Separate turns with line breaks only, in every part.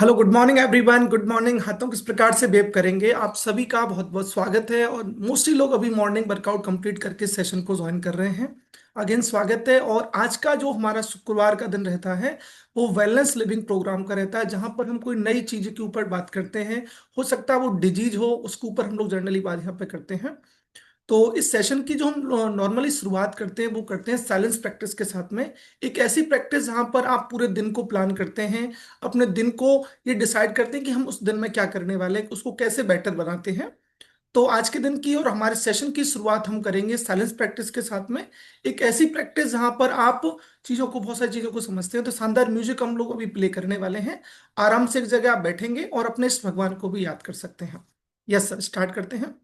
Hello, good morning everyone. Good morning. हाथों किस प्रकार से वेव करेंगे, आप सभी का बहुत बहुत स्वागत है। और मोस्टली लोग अभी मॉर्निंग वर्कआउट कंप्लीट करके सेशन को ज्वाइन कर रहे हैं। अगेन स्वागत है। और आज का जो हमारा शुक्रवार का दिन रहता है वो वेलनेस लिविंग प्रोग्राम का रहता है, जहां पर हम कोई नई चीज के ऊपर बात करते हैं। हो सकता है वो डिजीज हो, उसके ऊपर हम लोग जनरली बात यहाँ पे करते हैं। तो इस सेशन की जो हम नॉर्मली शुरुआत करते हैं वो करते हैं साइलेंस प्रैक्टिस के साथ में। एक ऐसी प्रैक्टिस जहां पर आप पूरे दिन को प्लान करते हैं, अपने दिन को ये डिसाइड करते हैं कि हम उस दिन में क्या करने वाले हैं, उसको कैसे बेटर बनाते हैं। तो आज के दिन की और हमारे सेशन की शुरुआत हम करेंगे साइलेंस प्रैक्टिस के साथ में। एक ऐसी प्रैक्टिस जहां पर आप चीजों को, बहुत सारी चीजों को समझते हैं। तो शानदार म्यूजिक हम लोग अभी प्ले करने वाले हैं। आराम से एक जगह आप बैठेंगे और अपने इष्ट भगवान को भी याद कर सकते हैं। यस सर, स्टार्ट करते हैं।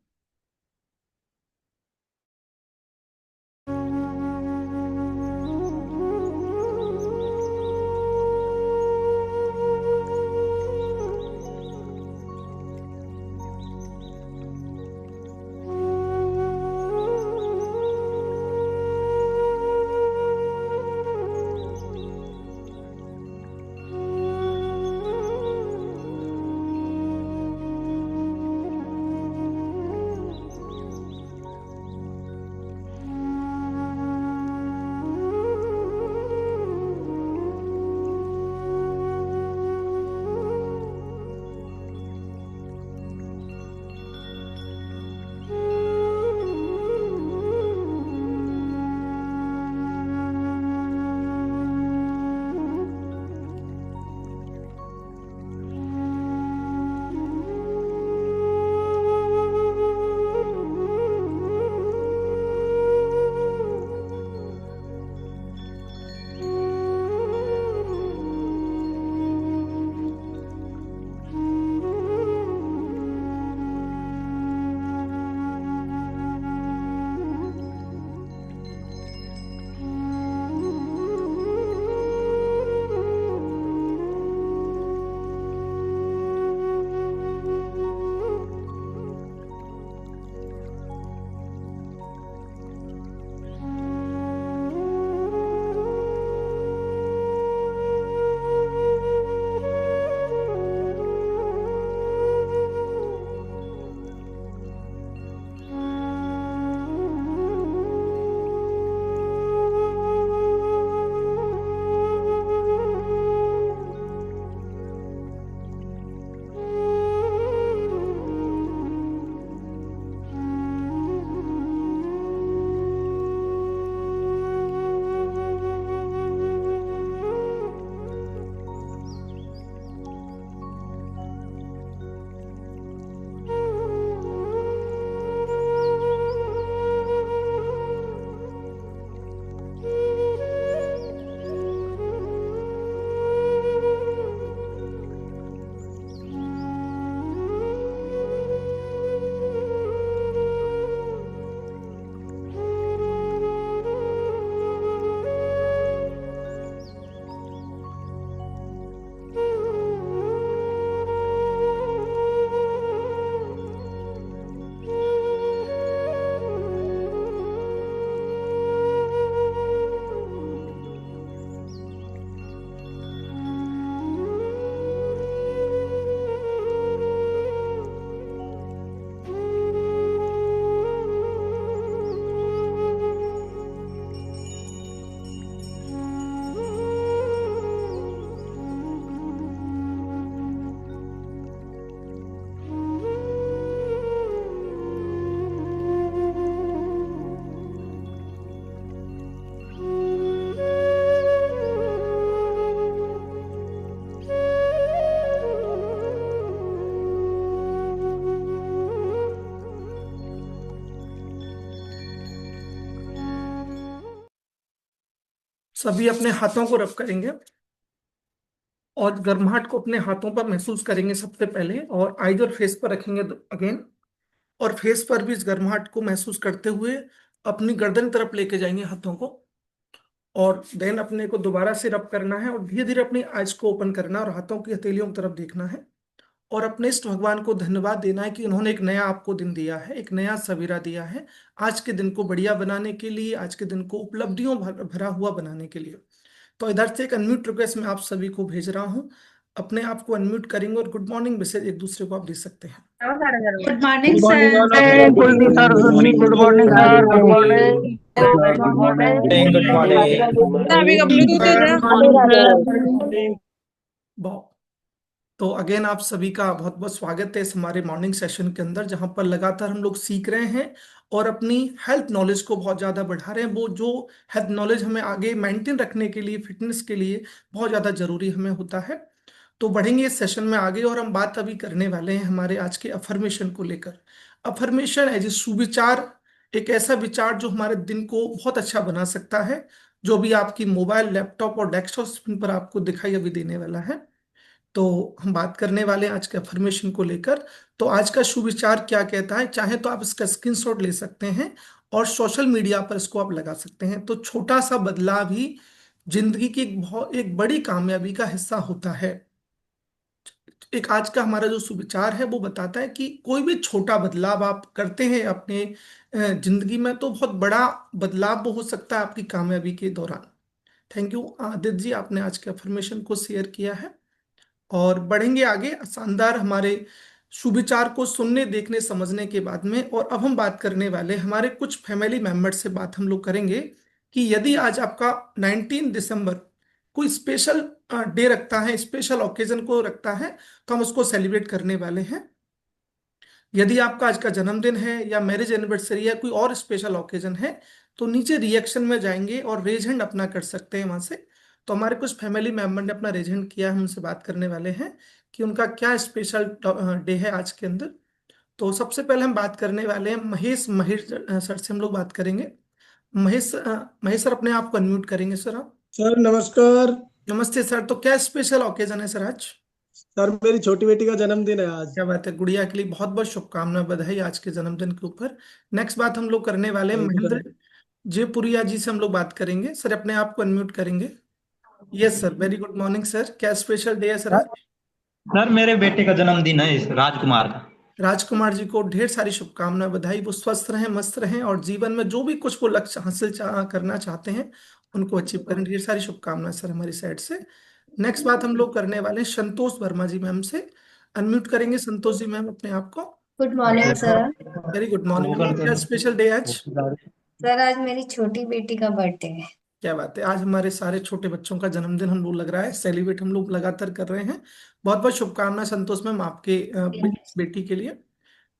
सभी अपने हाथों को रब करेंगे और गर्माहट को अपने हाथों पर महसूस करेंगे सबसे पहले, और आइज और फेस पर रखेंगे अगेन। और फेस पर भी इस गर्माहट को महसूस करते हुए अपनी गर्दन तरफ लेके जाएंगे हाथों को। और देन अपने को दोबारा से रब करना है और धीरे धीरे अपनी आइज को ओपन करना है और हाथों की हथेलियों की तरफ देखना है। और अपने इष्ट भगवान को धन्यवाद देना है कि उन्होंने एक नया आपको दिन दिया है, एक नया सवेरा दिया है, आज के दिन को बढ़िया बनाने के लिए, आज के दिन को उपलब्धियों भरा हुआ बनाने के लिए। तो इधर से एक अनम्यूट रिक्वेस्ट मैं आप सभी को भेज रहा हूँ। अपने आप को अनम्यूट करेंगे और गुड मॉर्निंग मैसेज एक दूसरे को आप दे सकते हैं।
Good morning
good morning
sir.
All of you. Good
good
evening sir,
morning
good evening, good morning sir, good morning,
good
good morning,
morning. Good morning.
अभी का ब्लूटूथ
गुड
इधर।
Morning sir.
वाह। तो अगेन आप सभी का बहुत बहुत स्वागत है इस हमारे मॉर्निंग सेशन के अंदर, जहां पर लगातार हम लोग सीख रहे हैं और अपनी हेल्थ नॉलेज को बहुत ज़्यादा बढ़ा रहे हैं। वो जो हेल्थ नॉलेज हमें आगे मेंटेन रखने के लिए, फिटनेस के लिए बहुत ज़्यादा जरूरी हमें होता है। तो बढ़ेंगे इस सेशन में आगे और हम बात अभी करने वाले हैं हमारे आज के अफर्मेशन को लेकर। अफर्मेशन एज ए सुविचार, एक ऐसा विचार जो हमारे दिन को बहुत अच्छा बना सकता है, जो भी आपकी मोबाइल, लैपटॉप और डेस्कटॉप स्क्रीन पर आपको दिखाई अभी देने वाला है। तो हम बात करने वाले हैं आज के अफर्मेशन को लेकर। तो आज का सुविचार क्या कहता है, चाहे तो आप इसका स्क्रीनशॉट ले सकते हैं और सोशल मीडिया पर इसको आप लगा सकते हैं। तो छोटा सा बदलाव ही जिंदगी की एक बड़ी कामयाबी का हिस्सा होता है। एक आज का हमारा जो सुविचार है वो बताता है कि कोई भी छोटा बदलाव आप करते हैं अपने जिंदगी में, तो बहुत बड़ा बदलाव वो हो सकता है आपकी कामयाबी के दौरान। थैंक यू आदित्य जी, आपने आज के अफर्मेशन को शेयर किया है। और बढ़ेंगे आगे शानदार हमारे सुविचार को सुनने, देखने, समझने के बाद में। और अब हम बात करने वाले हमारे कुछ फैमिली मेंबर से बात हम लोग करेंगे कि यदि आज आपका 19 दिसंबर कोई स्पेशल डे रखता है, स्पेशल ओकेजन को रखता है, तो हम उसको सेलिब्रेट करने वाले हैं। यदि आपका आज का जन्मदिन है या मैरिज एनिवर्सरी या कोई और स्पेशल ओकेजन है, तो नीचे रिएक्शन में जाएंगे और रेज हैंड अपना कर सकते हैं वहां से। तो हमारे कुछ फैमिली मेंबर ने अपना रेज हैंड किया, हम उनसे बात करने वाले हैं कि उनका क्या स्पेशल डे है आज के अंदर। तो सबसे पहले हम बात करने वाले हैं महेश महेश सर से हम लोग बात करेंगे। महेश सर, अपने आप को अनम्यूट करेंगे सर आप।
सर नमस्कार।
नमस्ते सर, तो क्या स्पेशल ओकेजन है सर आज?
सर मेरी छोटी बेटी का जन्मदिन है आज।
क्या बात है, गुड़िया के लिए बहुत बहुत शुभकामनाएं, बधाई आज के जन्मदिन के ऊपर। नेक्स्ट बात हम लोग करने वाले हैं
thank you sir.
Mahendra Jaipuria ji से हम लोग बात करेंगे। सर अपने आप को अनम्यूट करेंगे। Yes sir, very good morning sir, क्या स्पेशल डे है सर आज?
सर मेरे बेटे का जन्मदिन है इस राजकुमार का।
राजकुमार जी को ढेर सारी शुभकामनाएं, बधाई। वो स्वस्थ रहें, मस्त रहें और जीवन में जो भी कुछ वो लक्ष्य हासिल करना चाहते हैं उनको अचीव करें। ढेर सारी शुभकामनाएं सर हमारी साइड से। नेक्स्ट बात हम लोग करने वाले हैं संतोष वर्मा जी मैम से। अनम्यूट करेंगे संतोष जी मैम अपने आप को।
Good morning sir.
Very good morning ma'am, क्या स्पेशल डे आज?
सर आज मेरी छोटी बेटी का बर्थडे है।
क्या बात है, आज हमारे सारे छोटे बच्चों का जन्मदिन हम लोग लग रहा है सेलिब्रेट, हम लोग लगातार कर रहे हैं। बहुत बहुत शुभकामनाएं संतोष मैम आपके बेटी के लिए।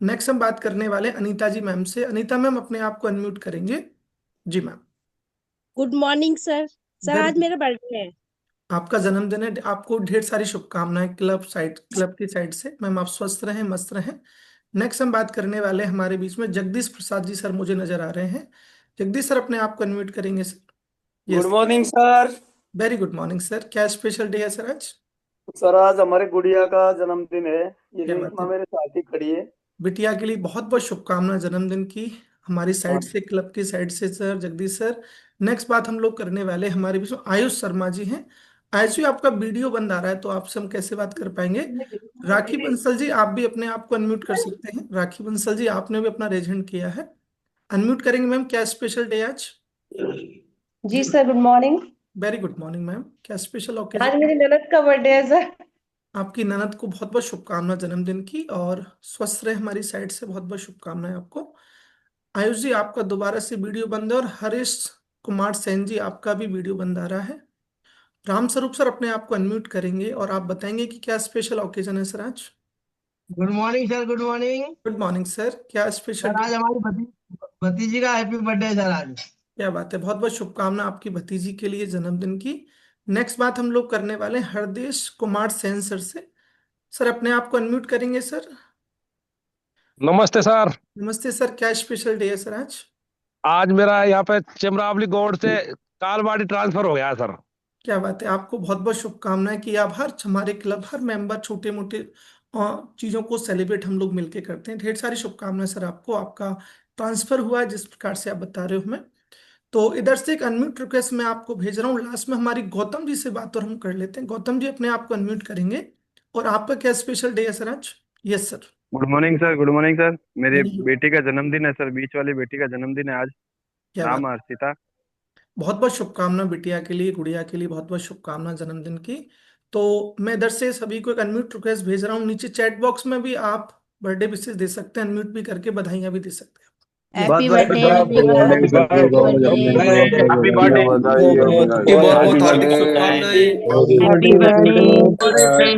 नेक्स्ट हम बात करने वाले हैं अनीता जी मैम से। अनीता मैम अपने आप को अनम्यूट करेंगे। जी ma'am.
Good morning sir. Sir
very
आज
गुड।
मेरा बर्थडे है।
आपका जन्मदिन है, आपको ढेर सारी शुभकामनाएं क्लब की साइड से। मैम आप स्वस्थ रहें, मस्त रहें। नेक्स्ट हम बात करने वाले हैं हमारे बीच में जगदीश प्रसाद जी सर, मुझे नजर आ रहे हैं। जगदीश सर अपने आप को अनम्यूट करेंगे sir.
Good
yes.
Morning sir.
Very good morning sir, क्या स्पेशल डे है सर आज?
सर आज हमारे गुड़िया का जन्मदिन है। ये
क्या बात
रीमा
है,
मेरे साथ ही खड़ी है।
बिटिया के लिए बहुत बहुत शुभकामनाएं जन्मदिन की हमारी
हाँ।
साइड से, क्लब की साइड से सर जगदीश सर। नेक्स्ट बात हम लोग करने वाले हमारे बीच में आयुष शर्मा जी हैं। आयुष जी आपका वीडियो बंद आ रहा है, तो आपसे हम कैसे बात कर पाएंगे? राखी बंसल जी आप भी अपने आप को अनम्यूट कर सकते हैं। राखी बंसल जी आपने भी अपना रेज हैंड किया है, अनम्यूट करेंगे मैम। क्या स्पेशल डे आज?
जी sir, good morning.
Very good morning ma'am, क्या स्पेशल
आज
ओकेजन?
मेरी ननद का बर्थडे है सर।
आपकी ननद को बहुत बहुत शुभकामनाएं जन्मदिन की, और स्वस्थ रहे हमारी साइड से, बहुत बहुत शुभकामनाएं आपको। आयुष जी आपका दोबारा से वीडियो बंद है, और हरीश कुमार सेन जी आपका भी वीडियो बंद आ रहा है। राम स्वरूप सर अपने आप को अनम्यूट करेंगे और आप बताएंगे कि क्या स्पेशल ओकेजन है सर आज?
Good morning sir, good morning.
Good morning sir, क्या स्पेशल
सर
डे?
आज हमारी भतीजी का हैप्पी बर्थडे है सर आज।
क्या बात है, बहुत बहुत शुभकामना आपकी भतीजी के लिए जन्मदिन की। नेक्स्ट बात हम लोग करने वाले हैं हरदेश कुमार सेन सर से। सर अपने आप को अनम्यूट करेंगे सर।
नमस्ते सर।
नमस्ते सर, क्या स्पेशल डे है सर आज?
आज मेरा यहाँ पे चिमरावली गौड़ से कालवाड़ी ट्रांसफर हो गया है सर।
क्या बात है, आपको बहुत बहुत शुभकामनाएं कि आप हर हमारे क्लब, हर मेंबर छोटे मोटे चीजों को सेलिब्रेट हम लोग मिलके करते हैं। ढेर सारी शुभकामनाएं सर आपको, आपका ट्रांसफर हुआ है जिस प्रकार से आप बता रहे हो हमें। तो इधर से एक अनम्यूट रिक्वेस्ट मैं आपको भेज रहा हूँ। लास्ट में हमारी गौतम जी से बात और हम कर लेते हैं। गौतम जी अपने आप को अनम्यूट करेंगे। और आपका क्या स्पेशल डे है सर आज? Yes sir.
Good morning sir, good morning sir. मेरी
वेरी गुड।
बेटी का जन्मदिन है सर, बीच वाली बेटी का जन्मदिन है आज।
क्या बात,
नाम है हर्षिता।
बहुत बहुत शुभकामना बिटिया के लिए, गुड़िया के लिए बहुत बहुत शुभकामना जन्मदिन की। तो मैं इधर से सभी को एक अनम्यूट रिक्वेस्ट भेज रहा हूँ। नीचे चैट बॉक्स में भी आप बर्थडे विशेस दे सकते हैं, अनम्यूट भी करके बधाइयां भी दे सकते हैं।
Happy birthday everyone, happy birthday.
Happy birthday.
बहुत बहुत हार्दिक शुभकामनाएं।
Happy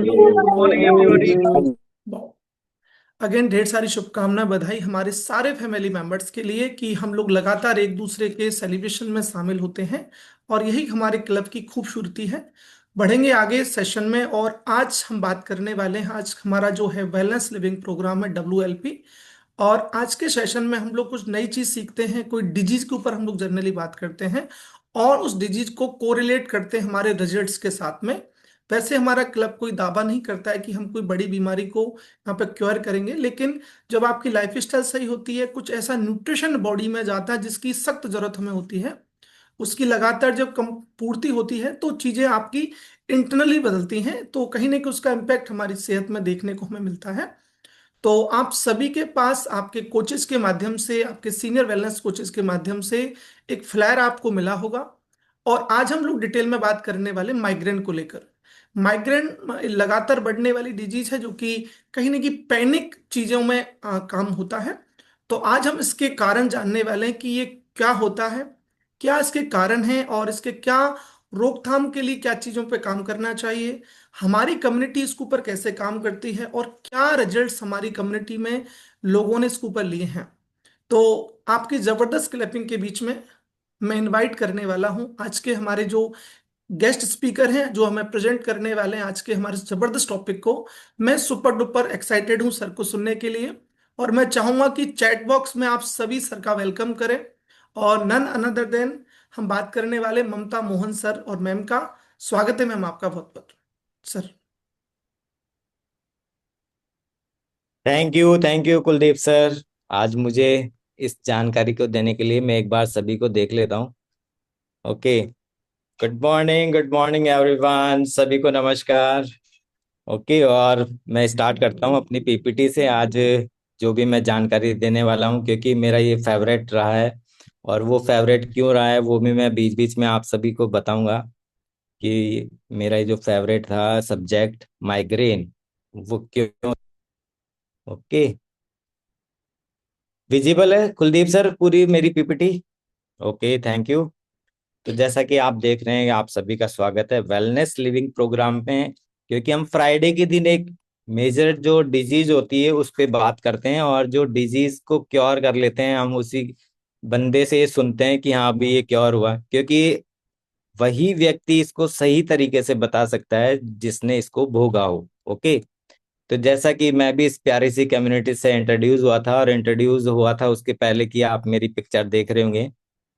good morning everybody.
Again ढेर सारी शुभकामनाएं, बधाई हमारे सारे फैमिली मेंबर्स के लिए कि हम लोग लगातार एक दूसरे के सेलिब्रेशन में शामिल होते हैं और यही हमारे क्लब की खूबसूरती है। बढ़ेंगे आगे सेशन में और आज हम बात करने वाले हैं, आज हमारा जो है वेलनेस लिविंग प्रोग्राम है WLP। और आज के सेशन में हम लोग कुछ नई चीज सीखते हैं, कोई डिजीज के ऊपर हम लोग जनरली बात करते हैं और उस डिजीज को कोरिलेट करते हैं हमारे रिजल्ट्स के साथ में। वैसे हमारा क्लब कोई दावा नहीं करता है कि हम कोई बड़ी बीमारी को यहाँ पे क्योर करेंगे, लेकिन जब आपकी लाइफ स्टाइल सही होती है, कुछ ऐसा न्यूट्रिशन बॉडी में जाता है जिसकी सख्त जरूरत हमें होती है, उसकी लगातार जब कम पूर्ति होती है तो चीजें आपकी इंटरनली बदलती हैं, तो कहीं ना कहीं उसका इम्पैक्ट हमारी सेहत में देखने को हमें मिलता है। तो आप सभी के पास आपके कोचेस के माध्यम से, आपके सीनियर वेलनेस कोचेस के माध्यम से एक फ्लायर आपको मिला होगा। और आज हम लोग डिटेल में बात करने वाले माइग्रेन को लेकर। माइग्रेन लगातार बढ़ने वाली डिजीज है जो कि कहीं ना कहीं पैनिक चीजों में काम होता है। तो आज हम इसके कारण जानने वाले हैं कि ये क्या होता है, क्या इसके कारण हैं और इसके क्या रोकथाम के लिए क्या चीजों पे काम करना चाहिए, हमारी कम्युनिटी इसके ऊपर कैसे काम करती है और क्या रिजल्ट्स हमारी कम्युनिटी में लोगों ने इसके ऊपर लिए हैं। तो आपकी जबरदस्त क्लैपिंग के बीच में मैं इनवाइट करने वाला हूं आज के हमारे जो गेस्ट स्पीकर हैं, जो हमें प्रेजेंट करने वाले हैं आज के हमारे जबरदस्त टॉपिक को। मैं सुपर डुपर एक्साइटेड हूं सर को सुनने के लिए और मैं चाहूंगा कि चैट बॉक्स में आप सभी सर का वेलकम करें। और नन अनदर देन हम बात करने वाले ममता मोहन सर और मैम का। स्वागत है मैम आपका बहुत बहुत sir.
Thank you Kuldeep sir. आज मुझे इस जानकारी को देने के लिए मैं एक बार सभी को देख लेता हूँ। ओके, गुड मॉर्निंग एवरीवन, सभी को नमस्कार। ओके, और मैं स्टार्ट करता हूँ अपनी पीपीटी से। आज जो भी मैं जानकारी देने वाला हूँ, क्योंकि मेरा ये फेवरेट रहा है और वो फेवरेट क्यों रहा है वो भी मैं बीच बीच में आप सभी को बताऊंगा कि मेरा ये जो फेवरेट था सब्जेक्ट माइग्रेन वो क्यों। ओके, विजिबल है कुलदीप सर पूरी मेरी पीपीटी? Okay, thank you. तो जैसा कि आप देख रहे हैं, आप सभी का स्वागत है वेलनेस लिविंग प्रोग्राम में, क्योंकि हम फ्राइडे के दिन एक मेजर जो डिजीज होती है उस पे बात करते हैं और जो डिजीज को क्योर कर लेते हैं हम उसी बंदे से सुनते हैं कि हाँ अभी ये क्योर हुआ, क्योंकि वही व्यक्ति इसको सही तरीके से बता सकता है जिसने इसको भोगा हो। ओके, तो जैसा कि मैं भी इस प्यारी सी कम्युनिटी से इंट्रोड्यूस हुआ था और इंट्रोड्यूस हुआ था उसके पहले कि आप मेरी पिक्चर देख रहे होंगे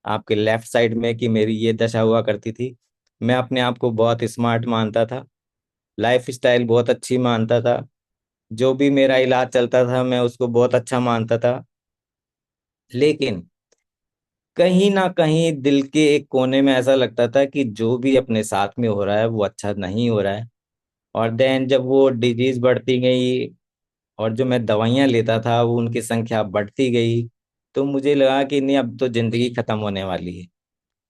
आपके लेफ्ट साइड में कि मेरी ये दशा हुआ करती थी। मैं अपने आप को बहुत स्मार्ट मानता था, लाइफ स्टाइल बहुत अच्छी मानता था, जो भी मेरा इलाज चलता था मैं उसको बहुत अच्छा मानता था, लेकिन कहीं ना कहीं दिल के एक कोने में ऐसा लगता था कि जो भी अपने साथ में हो रहा है वो अच्छा नहीं हो रहा है। और देन जब वो डिजीज बढ़ती गई और जो मैं दवाइयाँ लेता था वो उनकी संख्या बढ़ती गई, तो मुझे लगा कि नहीं अब तो जिंदगी खत्म होने वाली है।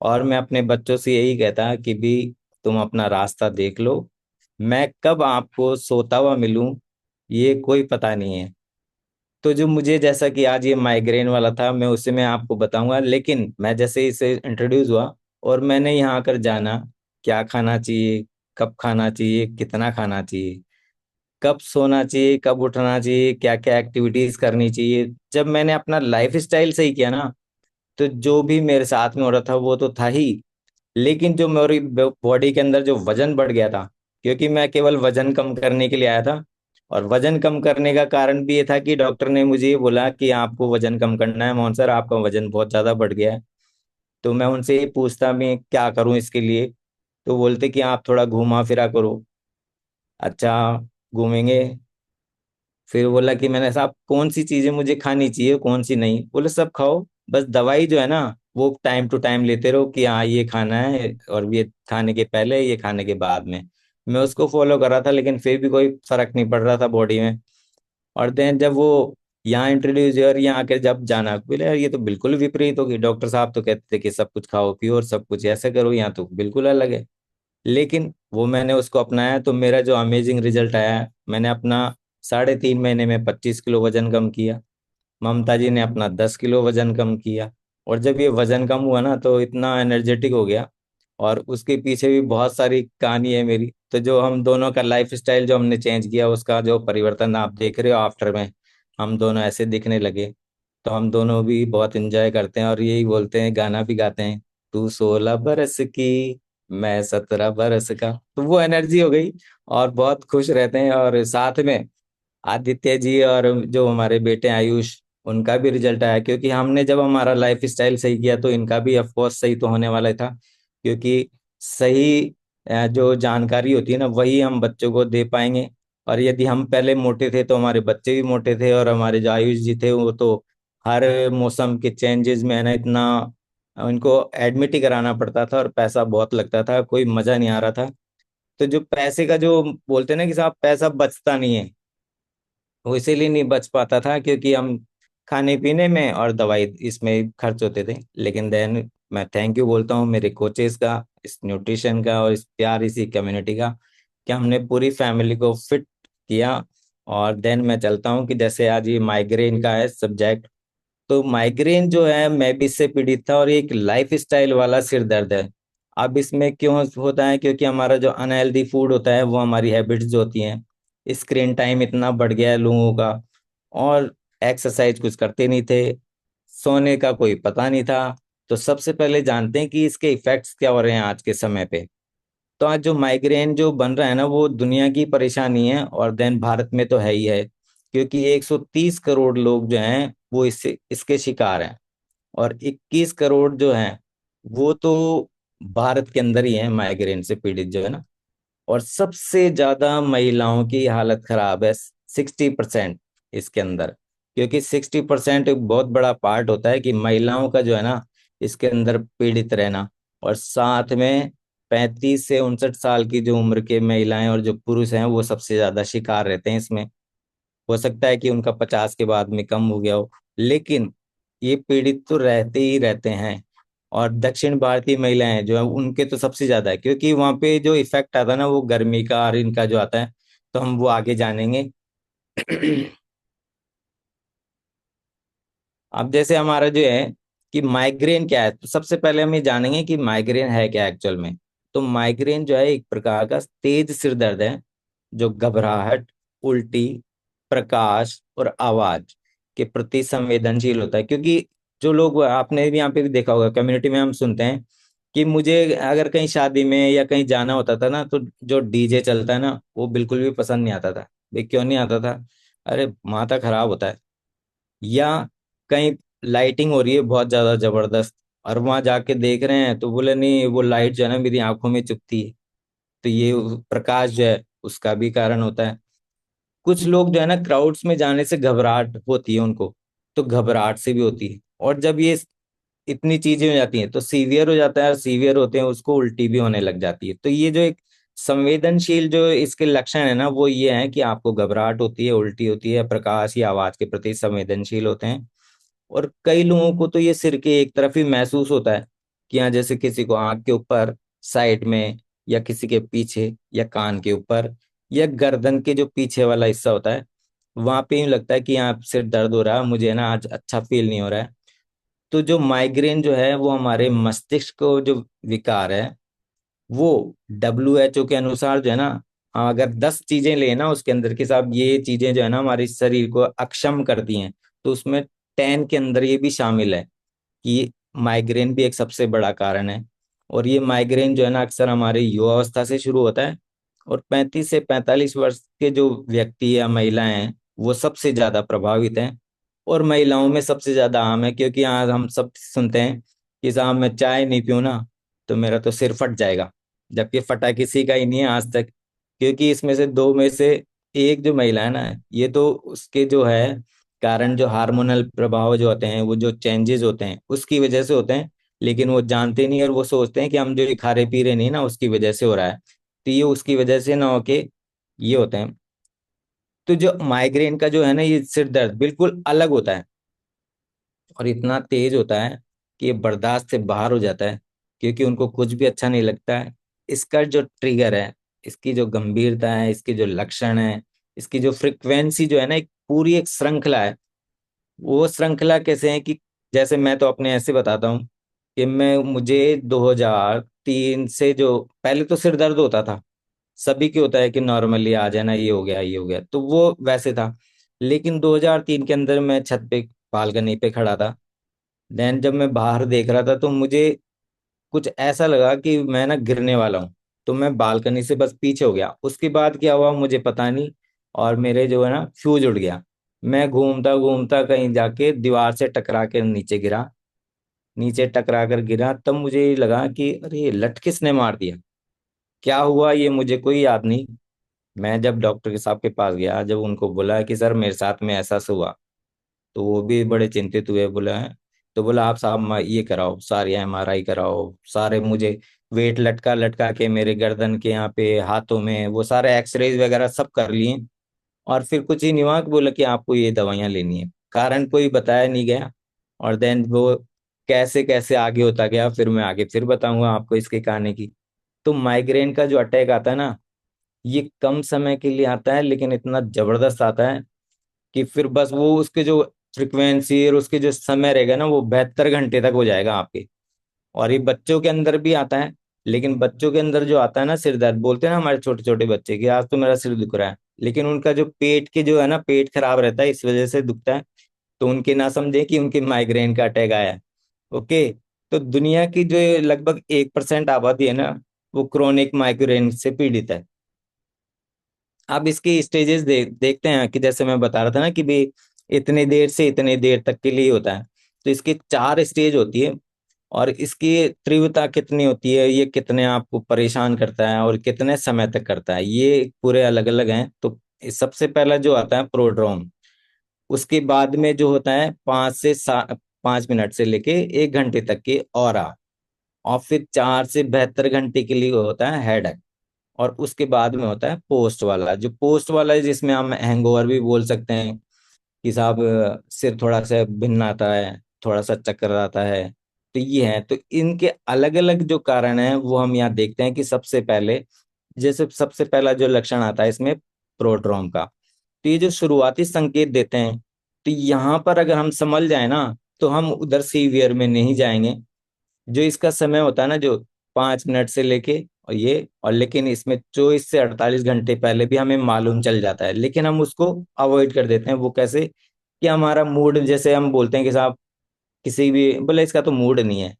और मैं अपने बच्चों से यही कहता कि भी तुम अपना रास्ता देख लो, मैं कब आपको सोता हुआ मिलूं ये कोई पता नहीं है। तो जो मुझे जैसा कि आज ये माइग्रेन वाला था मैं उसे मैं आपको बताऊंगा, लेकिन मैं जैसे इसे इंट्रोड्यूस हुआ और मैंने यहाँ आकर जाना क्या खाना चाहिए, कब खाना चाहिए, कितना खाना चाहिए, कब सोना चाहिए, कब उठना चाहिए, क्या क्या एक्टिविटीज करनी चाहिए, जब मैंने अपना लाइफ स्टाइल सही किया ना तो जो भी मेरे साथ में हो रहा था वो तो था ही, लेकिन जो मेरी बॉडी के अंदर जो वजन बढ़ गया था, क्योंकि मैं केवल वजन कम करने के लिए आया था और वजन कम करने का कारण भी ये था कि डॉक्टर ने मुझे ये बोला कि आपको वजन कम करना है मोहन सर, आपका वजन बहुत ज्यादा बढ़ गया है। तो मैं उनसे ये पूछता मैं क्या करूं इसके लिए, तो बोलते कि आप थोड़ा घूमा फिरा करो। अच्छा, घूमेंगे। फिर बोला कि मैंने साहब कौन सी चीजें मुझे खानी चाहिए कौन सी नहीं, बोले सब खाओ, बस दवाई जो है ना वो टाइम टू टाइम लेते रहो कि हाँ ये खाना है और ये खाने के पहले ये खाने के बाद में। मैं उसको फॉलो कर रहा था लेकिन फिर भी कोई फर्क नहीं पड़ रहा था बॉडी में। और देन जब वो यहाँ इंट्रोड्यूस और यहाँ आकर जब जाना, बोले यार ये तो बिल्कुल विपरीत होगी, डॉक्टर साहब तो कहते थे कि सब कुछ खाओ पियो और सब कुछ ऐसे करो, यहाँ तो बिल्कुल अलग है। लेकिन वो मैंने उसको अपनाया तो मेरा जो अमेजिंग रिजल्ट आया है, मैंने अपना 3.5 महीने में 25 किलो वजन कम किया। ममता जी ने अपना 10 किलो वजन कम किया। और जब ये वजन कम हुआ ना तो इतना एनर्जेटिक हो गया। और उसके पीछे भी बहुत सारी कहानी है मेरी। तो जो हम दोनों का लाइफ स्टाइल जो हमने चेंज किया, उसका जो परिवर्तन आप देख रहे हो आफ्टर में, हम दोनों ऐसे दिखने लगे। तो हम दोनों भी बहुत एंजॉय करते हैं और यही बोलते हैं, गाना भी गाते हैं, तू 16 बरस की, मैं 17 बरस का। तो वो एनर्जी हो गई और बहुत खुश रहते हैं। और साथ में आदित्य जी और जो हमारे बेटे आयुष, उनका भी रिजल्ट आया, क्योंकि हमने जब हमारा लाइफ स्टाइल सही किया तो इनका भी ऑफकोर्स सही तो होने वाला था। क्योंकि सही जो जानकारी होती है ना, वही हम बच्चों को दे पाएंगे। और यदि हम पहले मोटे थे तो हमारे बच्चे भी मोटे थे। और हमारे जो आयुष जी थे वो तो हर मौसम के चेंजेस में है ना, इतना उनको एडमिट ही कराना पड़ता था और पैसा बहुत लगता था, कोई मजा नहीं आ रहा था। तो जो पैसे का जो बोलते हैं ना कि साहब पैसा बचता नहीं है, वो इसीलिए नहीं बच पाता था क्योंकि हम खाने पीने में और दवाई इसमें खर्च होते थे। लेकिन देन मैं थैंक यू बोलता हूँ मेरे कोचेस का, इस न्यूट्रिशन का और इस प्यार इसी कम्युनिटी का, कि हमने पूरी फैमिली को फिट किया। और देन मैं चलता हूँ कि जैसे आज ये माइग्रेन का है सब्जेक्ट। तो माइग्रेन जो है, मैं भी इससे पीड़ित था और ये एक लाइफ स्टाइल वाला सिर दर्द है। अब इसमें क्यों होता है? क्योंकि हमारा जो अनहेल्दी फूड होता है वो हमारी हैबिट्स जो होती हैं, स्क्रीन टाइम इतना बढ़ गया है लोगों का, और एक्सरसाइज कुछ करते नहीं थे, सोने का कोई पता नहीं था। तो सबसे पहले जानते हैं कि इसके इफेक्ट्स क्या हो रहे हैं आज के समय पे। तो आज जो माइग्रेन जो बन रहा है ना, वो दुनिया की परेशानी है और देन भारत में तो है ही है। क्योंकि 130 करोड़ लोग जो हैं वो इससे इसके शिकार हैं। और 21 करोड़ जो हैं वो तो भारत के अंदर ही हैं माइग्रेन से पीड़ित जो है ना। और सबसे ज्यादा महिलाओं की हालत खराब है, 60% इसके अंदर। क्योंकि 60% एक बहुत बड़ा पार्ट होता है कि महिलाओं का जो है ना इसके अंदर पीड़ित रहना। और साथ में 35 से 59 साल की जो उम्र के महिलाएं और जो पुरुष हैं वो सबसे ज्यादा शिकार रहते हैं इसमें। हो सकता है कि उनका 50 के बाद में कम हो गया हो, लेकिन ये पीड़ित तो रहते ही रहते हैं। और दक्षिण भारतीय महिलाएं जो है उनके तो सबसे ज्यादा है, क्योंकि वहां पे जो इफेक्ट आता है ना वो गर्मी का और इनका जो आता है, तो हम वो आगे जानेंगे। अब जैसे हमारा जो है कि माइग्रेन क्या है, तो सबसे पहले हम ये जानेंगे कि माइग्रेन है क्या एक्चुअल में। तो माइग्रेन जो है एक प्रकार का तेज सिर दर्द है जो घबराहट, उल्टी, प्रकाश और आवाज के प्रति संवेदनशील होता है। क्योंकि जो लोग, आपने भी यहाँ पे भी देखा होगा, कम्युनिटी में हम सुनते हैं कि मुझे अगर कहीं शादी में या कहीं जाना होता था ना, तो जो डीजे चलता है ना वो बिल्कुल भी पसंद नहीं आता था। भाई क्यों नहीं आता था? अरे माथा खराब होता है। या कहीं लाइटिंग हो रही है बहुत ज्यादा जबरदस्त और वहां जाके देख रहे हैं तो बोले नहीं, वो लाइट जो है ना मेरी आंखों में चुभती है। तो ये प्रकाश जो है उसका भी कारण होता है। कुछ लोग जो है ना क्राउड्स में जाने से घबराहट होती है उनको, तो घबराहट से भी होती है। और जब ये इतनी चीजें हो जाती हैं तो सीवियर हो जाता है, और सीवियर होते हैं उसको उल्टी भी होने लग जाती है। तो ये जो एक संवेदनशील जो इसके लक्षण है ना, वो ये है कि आपको घबराहट होती है, उल्टी होती है, प्रकाश या आवाज के प्रति संवेदनशील होते हैं। और कई लोगों को तो ये सिर के एक तरफ ही महसूस होता है कि हाँ, जैसे किसी को आंख के ऊपर, साइड में, या किसी के पीछे, या कान के ऊपर, या गर्दन के जो पीछे वाला हिस्सा होता है वहां पे यूं लगता है कि यहाँ सिर दर्द हो रहा है, मुझे ना आज अच्छा फील नहीं हो रहा है। तो जो माइग्रेन जो है वो हमारे मस्तिष्क को जो विकार है, वो WHO के अनुसार जो है ना, हाँ, अगर 10 चीजें लेना उसके अंदर के साथ ये चीजें जो है ना हमारे शरीर को अक्षम करती हैं, तो उसमें 10 के अंदर ये भी शामिल है कि माइग्रेन भी एक सबसे बड़ा कारण है। और ये माइग्रेन जो है ना अक्सर हमारे युवावस्था से शुरू होता है। और 35 से 45 वर्ष के जो व्यक्ति या महिलाएं हैं वो सबसे ज्यादा प्रभावित हैं। और महिलाओं में सबसे ज्यादा आम है, क्योंकि आज हम सब सुनते हैं कि साहब मैं चाय नहीं पीऊँ ना तो मेरा तो सिर फट जाएगा। जबकि फटा किसी का ही नहीं है आज तक। क्योंकि इसमें से दो में से एक जो महिला है ना, ये तो उसके जो है कारण, जो हार्मोनल प्रभाव जो होते हैं, वो जो चेंजेस होते हैं उसकी वजह से होते हैं। लेकिन वो जानते नहीं और वो सोचते हैं कि हम जो ये खा रहे पी रहे नहीं ना उसकी वजह से हो रहा है। तो ये उसकी वजह से ना होके ये होते हैं। तो जो माइग्रेन का जो है ना ये सिर दर्द बिल्कुल अलग होता है और इतना तेज होता है कि ये बर्दाश्त से बाहर हो जाता है। क्योंकि उनको कुछ भी अच्छा नहीं लगता है, इसका जो ट्रिगर है, इसकी जो गंभीरता है, इसके जो लक्षण है, इसकी जो फ्रिक्वेंसी जो है ना, एक पूरी एक श्रृंखला है। वो श्रृंखला कैसे है कि जैसे मैं तो अपने ऐसे बताता हूँ कि मुझे 2003 से जो पहले तो सिर दर्द होता था, सभी के होता है कि नॉर्मली आ जाना, ये हो गया ये हो गया, तो वो वैसे था। लेकिन 2003 के अंदर मैं छत पे बालकनी पे खड़ा था। देन जब मैं बाहर देख रहा था तो मुझे कुछ ऐसा लगा कि मैं ना गिरने वाला हूँ। तो मैं बालकनी से बस पीछे हो गया। उसके बाद क्या हुआ मुझे पता नहीं, और मेरे जो है ना फ्यूज उड़ गया। मैं घूमता घूमता कहीं जाके दीवार से टकरा के नीचे गिरा। नीचे टकरा कर गिरा, तब मुझे लगा कि अरे ये लट किसने मार दिया, क्या हुआ ये मुझे कोई याद नहीं। मैं जब डॉक्टर के साहब के पास गया, जब उनको बोला कि सर मेरे साथ में ऐसा हुआ, तो वो भी बड़े चिंतित हुए। बोला है तो बोला आप साहब ये कराओ, सारी एमआरआई कराओ, सारे मुझे वेट लटका लटका के मेरे गर्दन के यहाँ पे हाथों में वो सारे एक्सरेज वगैरह सब कर लिए। और फिर कुछ ही नहीं हुआ कि बोला कि आपको ये दवाइयाँ लेनी है। कारण कोई बताया नहीं गया। और देन वो कैसे कैसे आगे होता गया, फिर मैं आगे फिर बताऊंगा आपको इसके कहानी की। तो माइग्रेन का जो अटैक आता है ना, ये कम समय के लिए आता है, लेकिन इतना जबरदस्त आता है कि फिर बस वो उसके जो फ्रिक्वेंसी और उसके जो समय रहेगा ना, वो 72 घंटे तक हो जाएगा आपके। और ये बच्चों के अंदर भी आता है। लेकिन बच्चों के अंदर जो आता है ना सिर दर्द, बोलते हैं ना हमारे छोटे छोटे बच्चे कि आज तो मेरा सिर दुख रहा है, लेकिन उनका जो पेट के जो है ना, पेट खराब रहता है, इस वजह से दुखता है। तो उनके ना समझे कि उनके माइग्रेन का अटैक आया है। ओके। तो दुनिया की जो लगभग 1% आबादी है ना, वो क्रोनिक माइग्रेन से पीड़ित है। अब इसके स्टेजेस देखते हैं कि जैसे मैं बता रहा था ना कि भी इतनी देर से इतनी देर तक के लिए होता है। तो इसके 4 स्टेज होती है। और इसकी तीव्रता कितनी होती है, ये कितने आपको परेशान करता है और कितने समय तक करता है, ये पूरे अलग अलग हैं। तो सबसे पहला जो आता है प्रोड्रोम। उसके बाद में जो होता है 5 मिनट से लेके 1 घंटे तक की और फिर 4 से 72 घंटे के लिए होता है हेडेक। और उसके बाद में होता है पोस्ट वाला। जो पोस्ट वाला है जिसमें हम हैंगओवर भी बोल सकते हैं कि साहब सिर थोड़ा सा भिन्न आता है, थोड़ा सा चक्कर आता है। तो ये है। तो इनके अलग अलग जो कारण हैं वो हम यहाँ देखते हैं कि सबसे पहले, जैसे सबसे पहला जो लक्षण आता है इसमें प्रोड्रोम का, तो ये जो शुरुआती संकेत देते हैं, तो यहाँ पर अगर हम समझ जाए ना, तो हम उधर सीवियर में नहीं जाएंगे। जो इसका समय होता है ना, जो 5 मिनट से लेके और लेकिन इसमें 24 से 48 घंटे पहले भी हमें मालूम चल जाता है, लेकिन हम उसको अवॉइड कर देते हैं। वो कैसे कि हमारा मूड, जैसे हम बोलते हैं कि साहब किसी भी बोले इसका तो मूड नहीं है,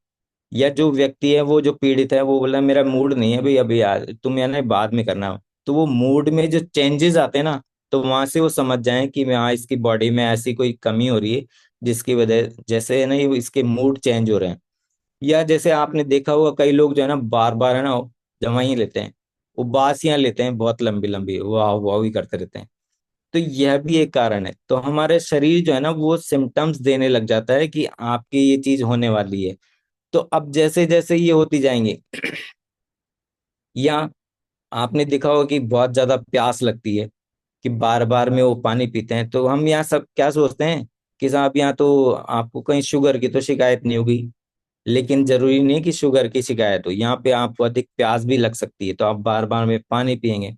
या जो व्यक्ति है वो जो पीड़ित है वो बोला मेरा मूड नहीं है भाई, अभी यार तुम यार बाद में करना। तो वो मूड में जो चेंजेस आते हैं ना, तो वहां से वो समझ जाएं कि मैं हाँ इसकी बॉडी में ऐसी कोई कमी हो रही है, जिसकी वजह जैसे है ना ये इसके मूड चेंज हो रहे हैं। या जैसे आपने देखा होगा कई लोग जो है ना बार बार है ना दवाइयाँ लेते हैं, उबासियां लेते हैं बहुत लंबी लंबी, वाह वाह ही करते रहते हैं। तो यह भी एक कारण है। तो हमारे शरीर जो है ना वो सिम्टम्स देने लग जाता है कि आपकी ये चीज होने वाली है। तो अब जैसे जैसे ये होती जाएंगे या आपने देखा होगा कि बहुत ज्यादा प्यास लगती है, कि बार बार में वो पानी पीते हैं, तो हम यहाँ सब क्या सोचते हैं कि साहब यहाँ तो आपको कहीं शुगर की तो शिकायत नहीं होगी। लेकिन जरूरी नहीं कि शुगर की शिकायत हो, यहाँ पे आपको अधिक प्यास भी लग सकती है, तो आप बार बार में पानी पिएंगे।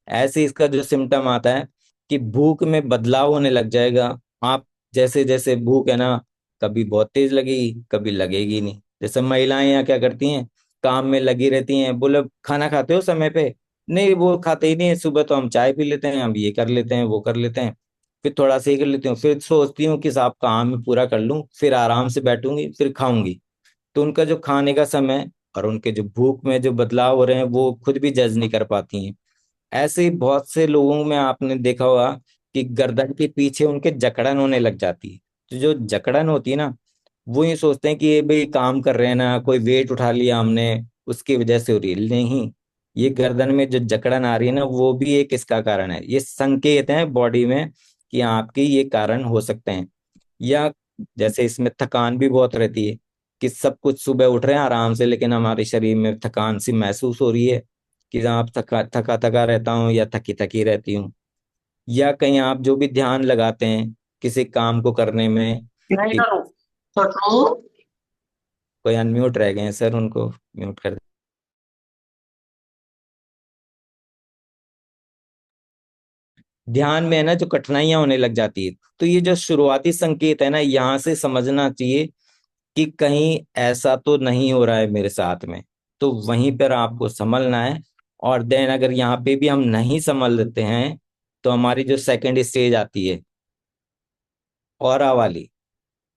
ऐसे इसका जो सिम्टम आता है कि भूख में बदलाव होने लग जाएगा। आप जैसे जैसे भूख है ना, कभी बहुत तेज लगेगी, कभी लगेगी नहीं। जैसे महिलाएं यहाँ क्या करती हैं, काम में लगी रहती हैं, बोले खाना खाते हो समय पे, नहीं वो खाते ही नहीं है। सुबह तो हम चाय पी लेते हैं, हम ये कर लेते हैं वो कर लेते हैं, फिर थोड़ा सा ये कर लेती हूँ, फिर सोचती हूँ कि साहब काम में पूरा कर लूँ, फिर आराम से बैठूंगी, फिर खाऊंगी। तो उनका जो खाने का समय और उनके जो भूख में जो बदलाव हो रहे हैं वो खुद भी जज नहीं कर पाती हैं। ऐसे ही बहुत से लोगों में आपने देखा होगा कि गर्दन के पीछे उनके जकड़न होने लग जाती है। तो जो जकड़न होती है ना, वो ये सोचते हैं कि ये भाई काम कर रहे हैं ना, कोई वेट उठा लिया हमने, उसकी वजह से हो रही है। नहीं, ये गर्दन में जो जकड़न आ रही है ना, वो भी एक इसका कारण है। ये संकेत है बॉडी में कि आपके ये कारण हो सकते हैं। या जैसे इसमें थकान भी बहुत रहती है, कि सब कुछ सुबह उठ रहे हैं आराम से, लेकिन हमारे शरीर में थकान सी महसूस हो रही है, कि आप थका थका थका रहता हूँ या थकी थकी रहती हूँ। या कहीं आप जो भी ध्यान लगाते हैं किसी काम को करने में, कि कोई अनम्यूट रह गए हैं सर, उनको म्यूट कर ध्यान में है ना जो कठिनाइयां होने लग जाती है। तो ये जो शुरुआती संकेत है ना, यहाँ से समझना चाहिए कि कहीं ऐसा तो नहीं हो रहा है मेरे साथ में। तो वहीं पर आपको संभलना है। और देन अगर यहाँ पे भी हम नहीं संभल लेते हैं तो हमारी जो सेकंड स्टेज आती है ऑरा वाली,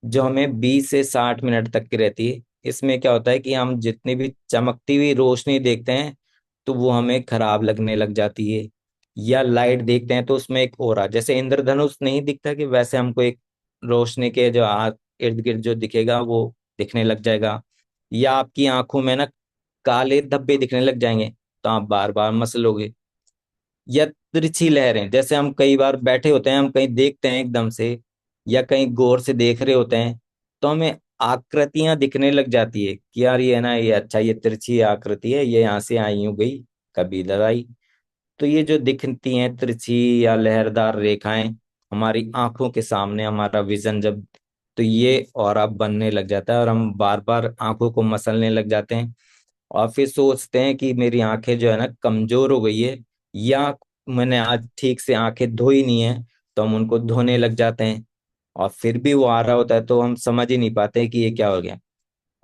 जो हमें 20 से 60 मिनट तक की रहती है। इसमें क्या होता है कि हम जितनी भी चमकती हुई रोशनी देखते हैं तो वो हमें खराब लगने लग जाती है। या लाइट देखते हैं तो उसमें एक ओरा, जैसे इंद्रधनुष नहीं दिखता कि वैसे हमको एक रोशनी के जो इर्द गिर्द जो दिखेगा वो दिखने लग जाएगा। या आपकी आंखों में ना काले धब्बे दिखने लग जाएंगे तो आप बार बार मसलोगे। या तिरछी लहरें, जैसे हम कई बार बैठे होते हैं, हम कहीं देखते हैं एकदम से या कहीं गौर से देख रहे होते हैं तो हमें आकृतियां दिखने लग जाती है कि यार ये ना, ये अच्छा, ये तिरछी आकृति है, ये यहाँ से आई यूं गई, कभी इधर आई। तो ये जो दिखती हैं तिरछी या लहरदार रेखाएं हमारी आंखों के सामने, हमारा विजन जब, तो ये और अब बनने लग जाता है और हम बार बार आंखों को मसलने लग जाते हैं। और फिर सोचते हैं कि मेरी आंखें जो है ना कमजोर हो गई है, या मैंने आज ठीक से आंखें धोई नहीं है, तो हम उनको धोने लग जाते हैं और फिर भी वो आ रहा होता है तो हम समझ ही नहीं पाते कि ये क्या हो गया।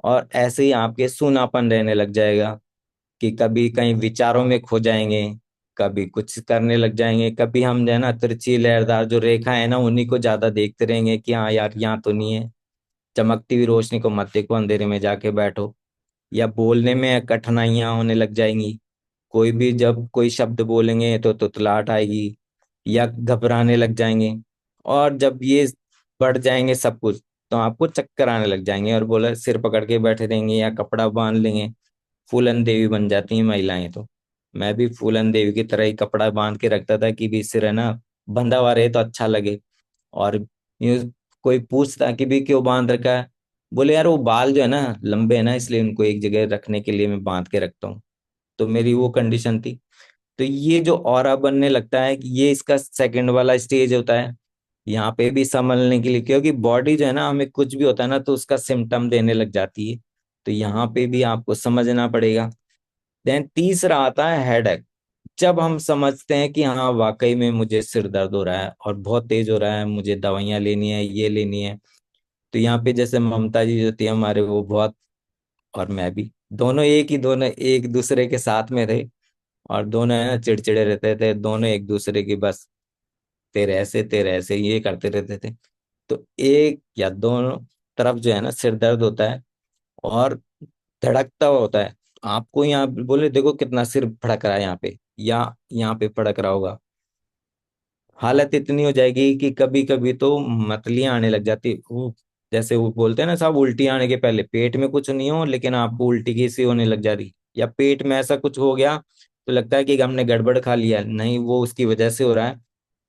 और ऐसे ही आपके सूनापन रहने लग जाएगा कि कभी कहीं विचारों में खो जाएंगे, कभी कुछ करने लग जाएंगे, कभी हम जो है ना तिरछी लहरदार जो रेखा है ना उन्हीं को ज्यादा देखते रहेंगे कि हाँ यार यहाँ तो नहीं है। चमकती हुई रोशनी को मत देखो, अंधेरे में जाके बैठो। या बोलने में कठिनाइयां होने लग जाएंगी, कोई भी जब कोई शब्द बोलेंगे तो तुतलाहट आएगी या घबराने लग जाएंगे। और जब ये बढ़ जाएंगे सब कुछ तो आपको चक्कर आने लग जाएंगे और बोले सिर पकड़ के बैठे रहेंगे या कपड़ा बांध लेंगे। फूलन देवी बन जाती हैं महिलाएं तो। मैं भी फूलन देवी की तरह ही कपड़ा बांध के रखता था कि भी सिर है ना बंधा हुआ रहे तो अच्छा लगे। और यूं कोई पूछता कि भी क्यों बांध रखा है, बोले यार वो बाल जो है ना लंबे है ना, इसलिए उनको एक जगह रखने के लिए मैं बांध के रखता हूँ। तो मेरी वो कंडीशन थी। तो ये जो ऑरा बनने लगता है कि ये इसका सेकंड वाला स्टेज होता है। यहाँ पे भी संभलने के लिए, क्योंकि बॉडी जो है ना हमें कुछ भी होता है ना तो उसका सिम्टम देने लग जाती है। तो यहाँ पे भी आपको समझना पड़ेगा। देन तीसरा आता है हेडेक। जब हम समझते हैं कि हाँ वाकई में मुझे सिर दर्द हो रहा है और बहुत तेज हो रहा है, मुझे दवाइयाँ लेनी है, ये लेनी है। तो यहाँ पे जैसे ममता जी जो थी हमारे, वो बहुत, और मैं भी, दोनों एक दूसरे के साथ में थे। और दोनों है ना चिड़चिड़े रहते थे, दोनों एक दूसरे की बस तेरे ऐसे ये करते रहते थे। तो एक या दोनों तरफ जो है ना सिर दर्द होता है और धड़कता हुआ होता है। आपको यहाँ बोले देखो कितना सिर फड़क रहा है यहाँ पे, या यहाँ पे फड़क रहा होगा। हालत इतनी हो जाएगी कि कभी कभी तो मतलियां आने लग जाती। वो जैसे वो बोलते हैं ना साहब, उल्टी आने के पहले पेट में कुछ नहीं हो लेकिन आपको उल्टी की सी होने लग जा रही, या पेट में ऐसा कुछ हो गया तो लगता है कि हमने गड़बड़ खा लिया, नहीं वो उसकी वजह से हो रहा है।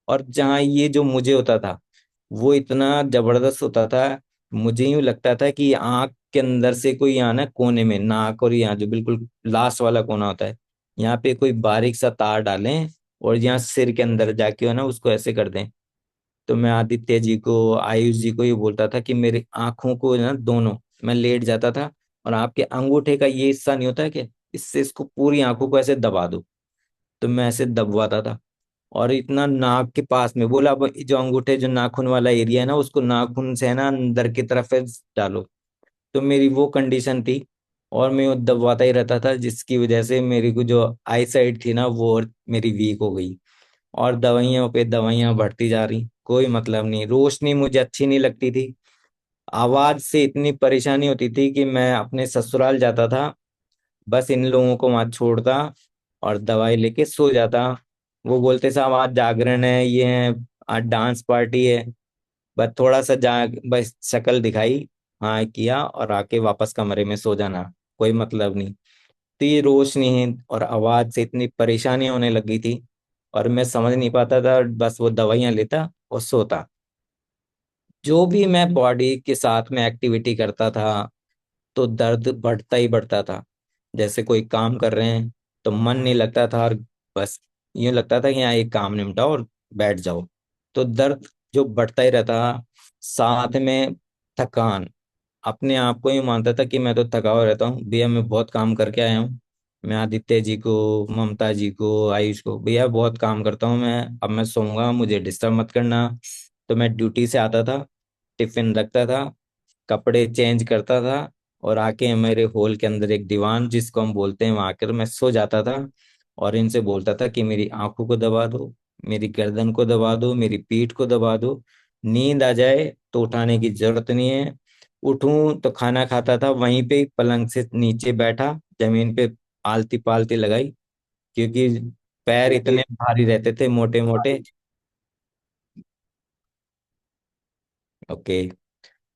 और जहाँ ये जो मुझे होता था वो इतना जबरदस्त होता था, मुझे यूं लगता था कि आंख के अंदर से कोई यहाँ ना कोने में, नाक और यहाँ जो बिल्कुल लास्ट वाला कोना होता है, यहाँ पे कोई बारीक सा तार डालें और यहाँ सिर के अंदर जाके हो ना उसको ऐसे कर दें। तो मैं आदित्य जी को, आयुष जी को ये बोलता था कि मेरी आंखों को ना दोनों, मैं लेट जाता था और आपके अंगूठे का ये हिस्सा नहीं होता है कि इससे इसको पूरी आंखों को ऐसे दबा दो। तो मैं ऐसे दबवाता था और इतना नाक के पास में बोला, अब जो अंगूठे जो नाखून वाला एरिया है ना उसको नाखून से है ना अंदर की तरफ डालो। तो मेरी वो कंडीशन थी और मैं वो दबवाता ही रहता था, जिसकी वजह से मेरी को जो आई साइड थी ना वो और मेरी वीक हो गई। और दवाइयों पे दवाइयां बढ़ती जा रही, कोई मतलब नहीं। रोशनी मुझे अच्छी नहीं लगती थी, आवाज से इतनी परेशानी होती थी कि मैं अपने ससुराल जाता था, बस इन लोगों को वहां छोड़ता और दवाई लेके सो जाता। वो बोलते साहब आज जागरण है, ये है, आज डांस पार्टी है, बस थोड़ा सा बस शक्ल दिखाई, हाँ किया और आके वापस कमरे में सो जाना, कोई मतलब नहीं। तो ये रोशनी और आवाज से इतनी परेशानी होने लगी थी और मैं समझ नहीं पाता था, बस वो दवाइयां लेता और सोता। जो भी मैं बॉडी के साथ में एक्टिविटी करता था तो दर्द बढ़ता ही बढ़ता था। जैसे कोई काम कर रहे हैं तो मन नहीं लगता था और बस यूं लगता था कि यहाँ एक काम निपटाओ और बैठ जाओ। तो दर्द जो बढ़ता ही रहता, साथ में थकान। अपने आप को ही मानता था कि मैं तो थका हुआ रहता हूँ भैया, मैं बहुत काम करके आया हूँ, मैं आदित्य जी को, ममता जी को, आयुष को, भैया बहुत काम करता हूँ मैं, अब मैं सोऊंगा, मुझे डिस्टर्ब मत करना। तो मैं ड्यूटी से आता था, टिफिन रखता था, कपड़े चेंज करता था, और आके मेरे हॉल के अंदर एक दीवान जिसको हम बोलते हैं, वहां आकर मैं सो जाता था। और इनसे बोलता था कि मेरी आंखों को दबा दो, मेरी गर्दन को दबा दो, मेरी पीठ को दबा दो। नींद आ जाए तो उठाने की जरूरत नहीं है। उठूं तो खाना खाता था वहीं पे, पलंग से नीचे बैठा, जमीन पे आलती पालती लगाई, क्योंकि पैर इतने भारी रहते थे, मोटे मोटे। ओके।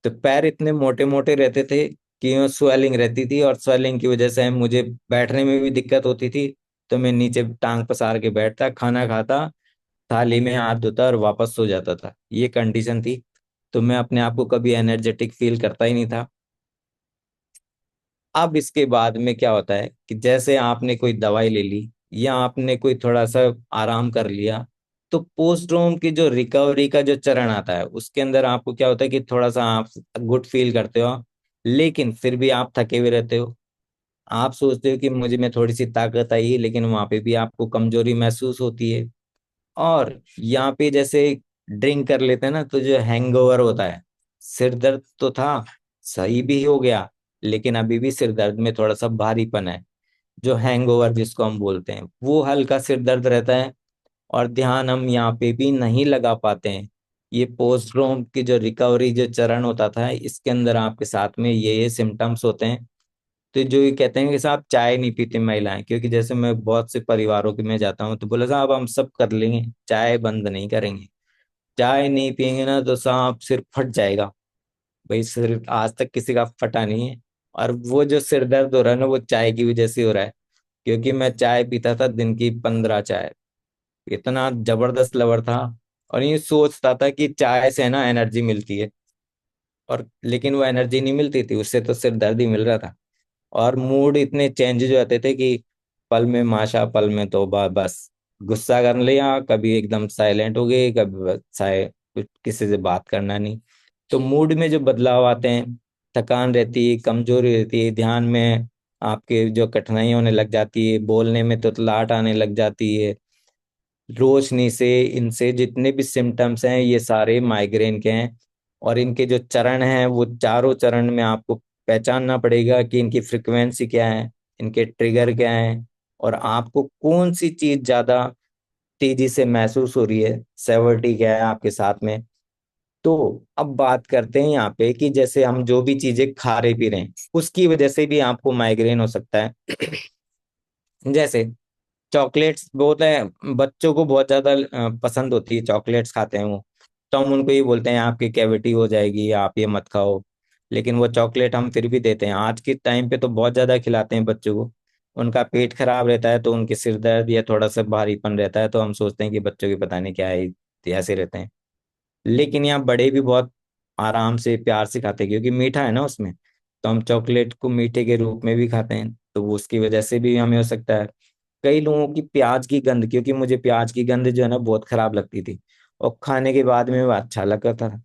तो पैर इतने मोटे मोटे रहते थे कि स्वेलिंग रहती थी, और स्वेलिंग की वजह से मुझे बैठने में भी दिक्कत होती थी। तो मैं नीचे टांग पसार के बैठता, खाना खाता, थाली में हाथ धोता और वापस सो जाता था। ये कंडीशन थी। तो मैं अपने आप को कभी एनर्जेटिक फील करता ही नहीं था। अब इसके बाद में क्या होता है कि जैसे आपने कोई दवाई ले ली या आपने कोई थोड़ा सा आराम कर लिया, तो पोस्ट्रोम की जो रिकवरी का जो चरण आता है, उसके अंदर आपको क्या होता है कि थोड़ा सा आप गुड फील करते हो, लेकिन फिर भी आप थके हुए रहते हो। आप सोचते हो कि मुझे में थोड़ी सी ताकत आई है, लेकिन वहां पे भी आपको कमजोरी महसूस होती है। और यहाँ पे जैसे ड्रिंक कर लेते हैं ना, तो जो हैंगओवर होता है, सिर दर्द तो था, सही भी हो गया, लेकिन अभी भी सिर दर्द में थोड़ा सा भारीपन है। जो हैंगओवर जिसको हम बोलते हैं, वो हल्का सिर दर्द रहता है, और ध्यान हम यहाँ पे भी नहीं लगा पाते हैं। ये पोस्ट्रोम की जो रिकवरी जो चरण होता था, इसके अंदर आपके साथ में ये सिम्टम्स होते हैं। तो जो ये कहते हैं कि साहब चाय नहीं पीती महिलाएं, क्योंकि जैसे मैं बहुत से परिवारों के में जाता हूँ, तो बोला साहब हम सब कर लेंगे, चाय बंद नहीं करेंगे। चाय नहीं पियेंगे ना तो साहब सिर फट जाएगा। भाई सिर आज तक किसी का फटा नहीं है। और वो जो सिर दर्द हो रहा है ना, वो चाय की वजह से हो रहा है, क्योंकि मैं चाय पीता था दिन की 15 चाय। इतना जबरदस्त लवर था, और ये सोचता था कि चाय से ना एनर्जी मिलती है, और लेकिन वो एनर्जी नहीं मिलती थी, उससे तो सिर दर्द ही मिल रहा था। और मूड इतने चेंजेस हो जाते थे कि पल में माशा पल में तौबा, बस गुस्सा कर लिया, कभी एकदम साइलेंट हो गए, कभी किसी से बात करना नहीं। तो मूड में जो बदलाव आते हैं, थकान रहती है, कमजोरी रहती है, ध्यान में आपके जो कठिनाई होने लग जाती है, बोलने में तुतलाहट आने लग जाती है, रोशनी से, इनसे जितने भी सिम्टम्स हैं ये सारे माइग्रेन के हैं। और इनके जो चरण हैं, वो चारों चरण में आपको पहचानना पड़ेगा कि इनकी फ्रिक्वेंसी क्या है, इनके ट्रिगर क्या है, और आपको कौन सी चीज ज्यादा तेजी से महसूस हो रही है, सेवर्टी क्या है आपके साथ में। तो अब बात करते हैं यहाँ पे कि जैसे हम जो भी चीजें खा रहे पी रहे हैं, उसकी वजह से भी आपको माइग्रेन हो सकता है। जैसे चॉकलेट्स बहुत है, बच्चों को बहुत ज्यादा पसंद होती है, चॉकलेट्स खाते हैं वो। तो हम उनको ये बोलते हैं आपकी कैविटी हो जाएगी, आप ये मत खाओ। लेकिन वो चॉकलेट हम फिर भी देते हैं। आज के टाइम पे तो बहुत ज्यादा खिलाते हैं बच्चों को। उनका पेट खराब रहता है, तो उनके सिर दर्द या थोड़ा सा भारीपन रहता है, तो हम सोचते हैं कि बच्चों की पता नहीं क्या है, ऐसे रहते हैं। लेकिन यहाँ बड़े भी बहुत आराम से प्यार से खाते हैं, क्योंकि मीठा है ना उसमें। तो हम चॉकलेट को मीठे के रूप में भी खाते हैं, तो वो उसकी वजह से भी हमें हो सकता है। कई लोगों की प्याज की गंध, क्योंकि मुझे प्याज की गंध जो है ना बहुत खराब लगती थी, और खाने के बाद में वो अच्छा लगता था।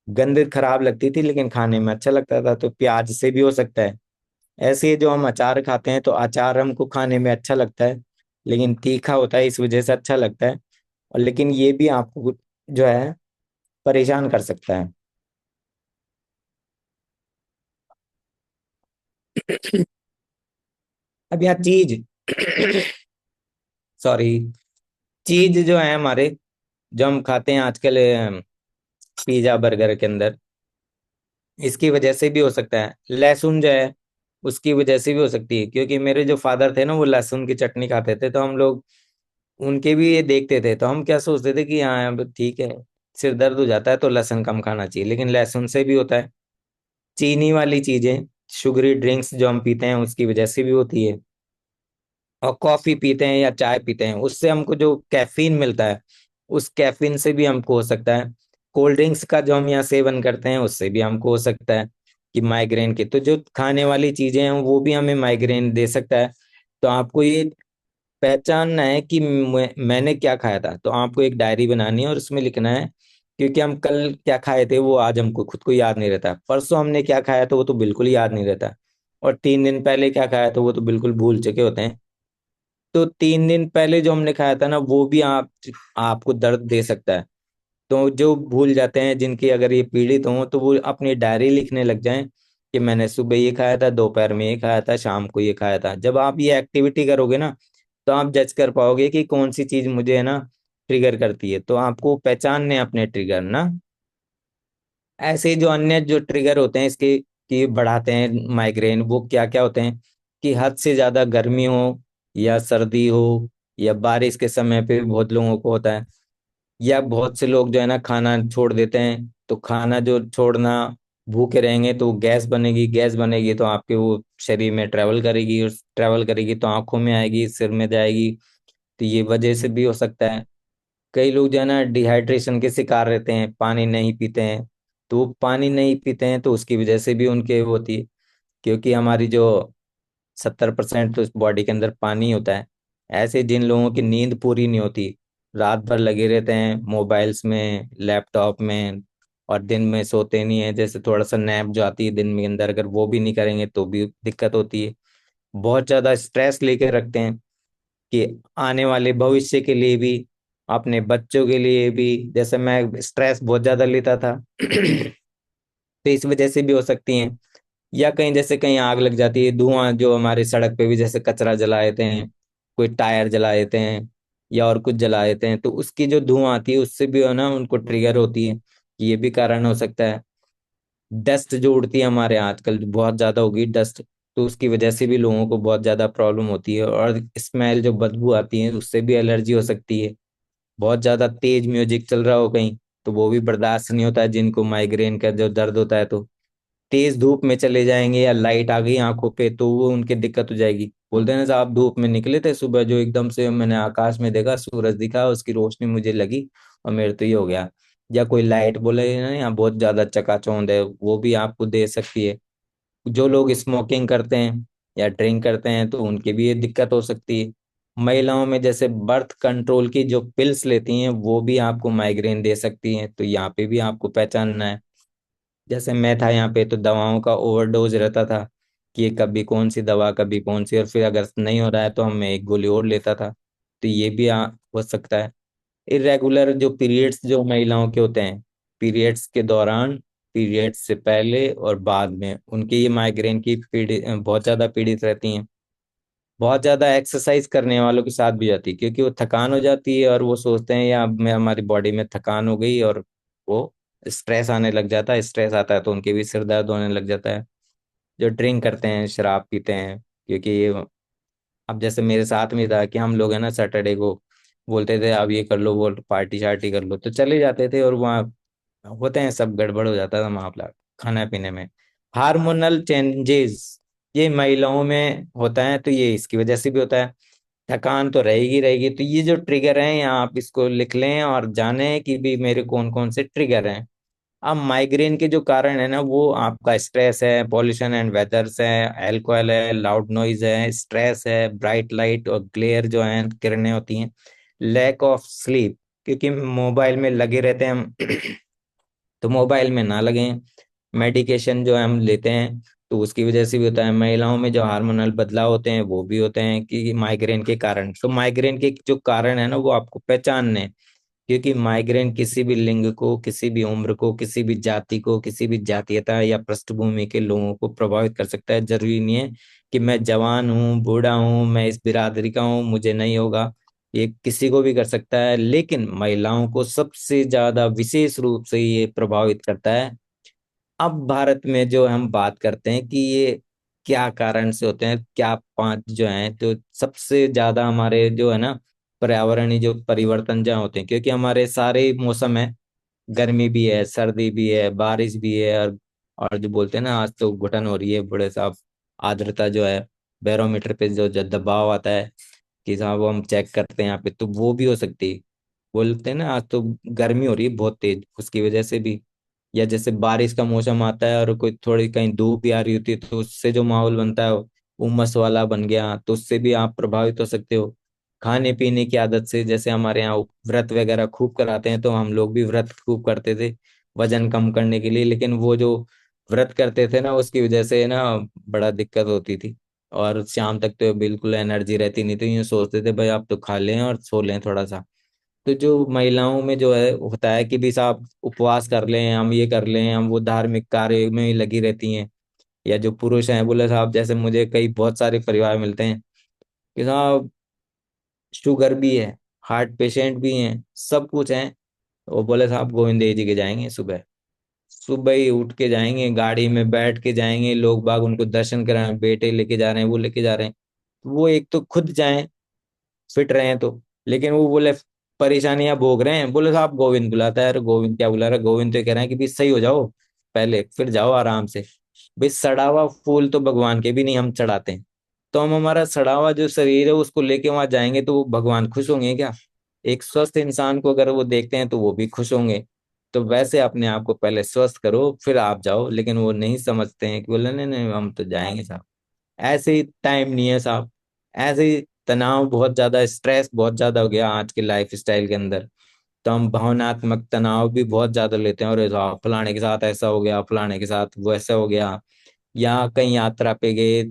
गंध खराब लगती थी लेकिन खाने में अच्छा लगता था, तो प्याज से भी हो सकता है। ऐसे ही जो हम अचार खाते हैं, तो अचार हमको खाने में अच्छा लगता है, लेकिन तीखा होता है, इस वजह से अच्छा लगता है। और लेकिन ये भी आपको जो है परेशान कर सकता है। अब यहाँ चीज सॉरी, चीज जो है हमारे, जो हम खाते हैं आजकल पिज्जा बर्गर के अंदर, इसकी वजह से भी हो सकता है। लहसुन जो है उसकी वजह से भी हो सकती है, क्योंकि मेरे जो फादर थे ना, वो लहसुन की चटनी खाते थे, तो हम लोग उनके भी ये देखते थे, तो हम क्या सोचते थे कि हाँ अब ठीक है, सिर दर्द हो जाता है तो लहसुन कम खाना चाहिए, लेकिन लहसुन से भी होता है। चीनी वाली चीजें, शुगरी ड्रिंक्स जो हम पीते हैं, उसकी वजह से भी होती है। और कॉफी पीते हैं या चाय पीते हैं, उससे हमको जो कैफीन मिलता है, उस कैफीन से भी हमको हो सकता है। कोल्ड ड्रिंक्स का जो हम यहाँ सेवन करते हैं, उससे भी हमको हो सकता है कि माइग्रेन के। तो जो खाने वाली चीजें हैं वो भी हमें माइग्रेन दे सकता है। तो आपको ये पहचानना है कि मैंने क्या खाया था। तो आपको एक डायरी बनानी है और उसमें लिखना है, क्योंकि हम कल क्या खाए थे वो आज हमको खुद को याद नहीं रहता, परसों हमने क्या खाया था वो तो बिल्कुल ही याद नहीं रहता। और 3 दिन पहले क्या खाया था वो तो बिल्कुल भूल चुके होते हैं। तो 3 दिन पहले जो हमने खाया था ना वो भी आपको दर्द दे सकता है। तो जो भूल जाते हैं, जिनकी अगर ये पीड़ित हों, तो वो अपनी डायरी लिखने लग जाएं कि मैंने सुबह ये खाया था, दोपहर में ये खाया था, शाम को ये खाया था। जब आप ये एक्टिविटी करोगे ना तो आप जज कर पाओगे कि कौन सी चीज मुझे है ना ट्रिगर करती है। तो आपको पहचानने हैं अपने ट्रिगर ना। ऐसे जो अन्य जो ट्रिगर होते हैं इसके कि बढ़ाते हैं माइग्रेन, वो क्या क्या होते हैं कि हद से ज्यादा गर्मी हो या सर्दी हो या बारिश के समय पे भी बहुत लोगों को होता है। या बहुत से लोग जो है ना खाना छोड़ देते हैं, तो खाना जो छोड़ना, भूखे रहेंगे तो गैस बनेगी, गैस बनेगी तो आपके वो शरीर में ट्रेवल करेगी, और ट्रेवल करेगी तो आंखों में आएगी, सिर में जाएगी। तो ये वजह से भी हो सकता है। कई लोग जो है ना डिहाइड्रेशन के शिकार रहते हैं, पानी नहीं पीते हैं। तो वो पानी नहीं पीते हैं तो उसकी वजह से भी उनके वो होती है, क्योंकि हमारी जो 70% तो बॉडी के अंदर पानी होता है। ऐसे जिन लोगों की नींद पूरी नहीं होती, रात भर लगे रहते हैं मोबाइल्स में, लैपटॉप में, और दिन में सोते नहीं है, जैसे थोड़ा सा नैप जो आती है दिन में अंदर, अगर वो भी नहीं करेंगे तो भी दिक्कत होती है। बहुत ज्यादा स्ट्रेस लेके रखते हैं कि आने वाले भविष्य के लिए भी, अपने बच्चों के लिए भी। जैसे मैं स्ट्रेस बहुत ज्यादा लेता था तो इस वजह से भी हो सकती हैं। या कहीं जैसे कहीं आग लग जाती है, धुआं जो हमारे सड़क पे भी जैसे कचरा जला देते हैं, कोई टायर जला देते हैं या और कुछ जला देते हैं, तो उसकी जो धुआं आती है उससे भी है ना उनको ट्रिगर होती है। ये भी कारण हो सकता है। डस्ट जो उड़ती है हमारे यहाँ आजकल बहुत ज्यादा होगी डस्ट, तो उसकी वजह से भी लोगों को बहुत ज्यादा प्रॉब्लम होती है। और स्मेल जो बदबू आती है उससे भी एलर्जी हो सकती है। बहुत ज्यादा तेज म्यूजिक चल रहा हो कहीं तो वो भी बर्दाश्त नहीं होता है जिनको माइग्रेन का जो दर्द होता है। तो तेज धूप में चले जाएंगे या लाइट आ गई आंखों पे तो वो उनके दिक्कत हो जाएगी। बोलते हैं ना साहब, धूप में निकले थे सुबह, जो एकदम से मैंने आकाश में देखा, सूरज दिखा, उसकी रोशनी मुझे लगी और मेरे तो ये हो गया। या कोई लाइट बोले ना यहाँ बहुत ज्यादा चकाचौंध है, वो भी आपको दे सकती है। जो लोग स्मोकिंग करते हैं या ड्रिंक करते हैं तो उनकी भी ये दिक्कत हो सकती है। महिलाओं में जैसे बर्थ कंट्रोल की जो पिल्स लेती हैं वो भी आपको माइग्रेन दे सकती हैं, तो यहाँ पे भी आपको पहचानना है। जैसे मैं था यहाँ पे तो दवाओं का ओवरडोज रहता था कि ये कभी कौन सी दवा कभी कौन सी, और फिर अगर नहीं हो रहा है तो हम एक गोली और लेता था। तो ये भी हो सकता है। इरेगुलर जो पीरियड्स जो महिलाओं के होते हैं, पीरियड्स के दौरान, पीरियड्स से पहले और बाद में, उनकी ये माइग्रेन की पीड़ित बहुत ज्यादा पीड़ित रहती हैं। बहुत ज्यादा एक्सरसाइज करने वालों के साथ भी जाती है, क्योंकि वो थकान हो जाती है और वो सोचते हैं या मैं हमारी बॉडी में थकान हो गई, और वो स्ट्रेस आने लग जाता है, स्ट्रेस आता है तो उनके भी सिर दर्द होने लग जाता है। जो ड्रिंक करते हैं, शराब पीते हैं, क्योंकि ये अब जैसे मेरे साथ में था कि हम लोग है ना सैटरडे को बोलते थे अब ये कर लो, वो पार्टी शार्टी कर लो, तो चले जाते थे और वहाँ होते हैं सब गड़बड़ हो जाता था मामला खाना पीने में। हार्मोनल चेंजेस ये महिलाओं में होता है, तो ये इसकी वजह से भी होता है। थकान तो रहेगी रहेगी। तो ये जो ट्रिगर हैं यहाँ आप इसको लिख लें और जानें कि भी मेरे कौन कौन से ट्रिगर हैं। अब माइग्रेन के जो कारण है ना वो आपका स्ट्रेस है, पॉल्यूशन एंड वेदर्स है, अल्कोहल है, लाउड नॉइज है, स्ट्रेस है, ब्राइट लाइट और ग्लेयर जो है किरणें होती हैं, लैक ऑफ स्लीप, क्योंकि मोबाइल में लगे रहते हैं हम तो मोबाइल में ना लगें। मेडिकेशन जो हम लेते हैं तो उसकी वजह से भी होता है। महिलाओं में जो हार्मोनल बदलाव होते हैं वो भी होते हैं कि माइग्रेन के कारण। तो माइग्रेन के जो कारण है ना वो आपको पहचानने हैं, क्योंकि माइग्रेन किसी भी लिंग को, किसी भी उम्र को, किसी भी जाति को, किसी भी जातीयता या पृष्ठभूमि के लोगों को प्रभावित कर सकता है। जरूरी नहीं है कि मैं जवान हूँ, बूढ़ा हूँ, मैं इस बिरादरी का हूँ मुझे नहीं होगा। ये किसी को भी कर सकता है, लेकिन महिलाओं को सबसे ज्यादा विशेष रूप से ये प्रभावित करता है। अब भारत में जो हम बात करते हैं कि ये क्या कारण से होते हैं, क्या पांच जो हैं, तो सबसे ज्यादा हमारे जो है ना पर्यावरणीय जो परिवर्तन जहाँ होते हैं, क्योंकि हमारे सारे मौसम है, गर्मी भी है, सर्दी भी है, बारिश भी है, और जो बोलते हैं ना आज तो घुटन हो रही है बड़े साहब, आर्द्रता जो है, बैरोमीटर पे जो दबाव आता है कि साहब वो हम चेक करते हैं यहाँ पे, तो वो भी हो सकती है। बोलते हैं ना आज तो गर्मी हो रही है बहुत तेज, उसकी वजह से भी। या जैसे बारिश का मौसम आता है और कोई थोड़ी कहीं धूप भी आ रही होती है तो उससे जो माहौल बनता है उमस वाला बन गया, तो उससे भी आप प्रभावित हो सकते हो। खाने पीने की आदत से, जैसे हमारे यहाँ व्रत वगैरह खूब कराते हैं तो हम लोग भी व्रत खूब करते थे वजन कम करने के लिए, लेकिन वो जो व्रत करते थे ना, उसकी वजह से ना बड़ा दिक्कत होती थी। और शाम तक तो बिल्कुल एनर्जी रहती नहीं, तो यूँ सोचते थे भाई आप तो खा लें और सो लें थोड़ा सा। तो जो महिलाओं में जो है होता है कि भी साहब उपवास कर लें, हम ये कर लें, हम वो धार्मिक कार्य में ही लगी रहती हैं। या जो पुरुष हैं, बोले साहब जैसे मुझे कई बहुत सारे परिवार मिलते हैं कि साहब शुगर भी है, हार्ट पेशेंट भी हैं, सब कुछ है। वो बोले साहब गोविंद जी के जाएंगे, सुबह सुबह ही उठ के जाएंगे, गाड़ी में बैठ के जाएंगे, लोग बाग उनको दर्शन कराएं, बेटे लेके जा रहे हैं, वो लेके जा रहे हैं। वो एक तो खुद जाएं, फिट रहे हैं तो, लेकिन वो बोले परेशानियां भोग रहे हैं। बोले साहब गोविंद बुलाता है। अरे गोविंद क्या बुला रहा है, गोविंद तो कह रहे हैं कि भी सही हो जाओ पहले, फिर जाओ आराम से। भाई सड़ा हुआ फूल तो भगवान के भी नहीं हम चढ़ाते हैं, तो हम हमारा सड़ा हुआ जो शरीर है उसको लेके वहां जाएंगे तो वो भगवान खुश होंगे क्या? एक स्वस्थ इंसान को अगर वो देखते हैं तो वो भी खुश होंगे। तो वैसे अपने आप को पहले स्वस्थ करो फिर आप जाओ, लेकिन वो नहीं समझते हैं कि बोले नहीं नहीं हम तो जाएंगे साहब। ऐसे ही टाइम नहीं है साहब। ऐसे ही तनाव बहुत ज्यादा, स्ट्रेस बहुत ज्यादा हो गया आज के लाइफ स्टाइल के अंदर। तो हम भावनात्मक तनाव भी बहुत ज्यादा लेते हैं, और ये साहब फलाने के साथ ऐसा हो गया, फलाने के साथ वो ऐसा हो गया। या कहीं यात्रा पे गए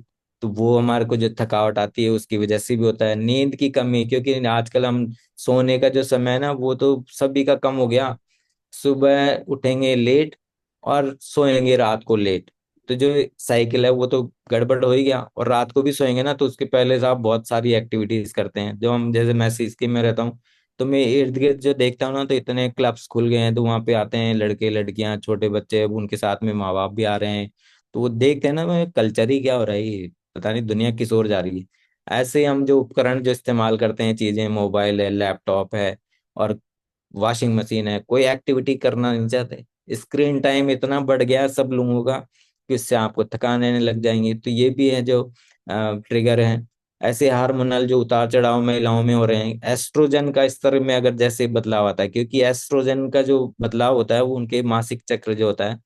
तो वो हमारे को जो थकावट आती है उसकी वजह से भी होता है। नींद की कमी, क्योंकि आजकल हम सोने का जो समय है ना वो तो सभी का कम हो गया। सुबह उठेंगे लेट और सोएंगे रात को लेट, तो जो साइकिल है वो तो गड़बड़ हो ही गया। और रात को भी सोएंगे ना तो उसके पहले साहब बहुत सारी एक्टिविटीज करते हैं। जो हम जैसे मैं सिसकी में रहता हूँ, तो मैं इर्द गिर्द जो देखता हूँ ना तो इतने क्लब्स खुल गए हैं, तो वहां पे आते हैं लड़के लड़कियां छोटे बच्चे, उनके साथ में माँ बाप भी आ रहे हैं। तो वो देखते हैं ना, मैं कल्चर ही क्या हो रहा है ये, पता नहीं दुनिया किस ओर जा रही है। ऐसे हम जो उपकरण जो इस्तेमाल करते हैं, चीजें मोबाइल है, लैपटॉप है और वॉशिंग मशीन है, कोई एक्टिविटी करना नहीं चाहते। स्क्रीन टाइम इतना बढ़ गया है सब लोगों का कि उससे आपको थकान आने लग जाएंगी। तो ये भी है जो ट्रिगर है। ऐसे हार्मोनल जो उतार चढ़ाव महिलाओं में हो रहे हैं, एस्ट्रोजन का स्तर में अगर जैसे बदलाव आता है, क्योंकि एस्ट्रोजन का जो बदलाव होता है वो उनके मासिक चक्र जो होता है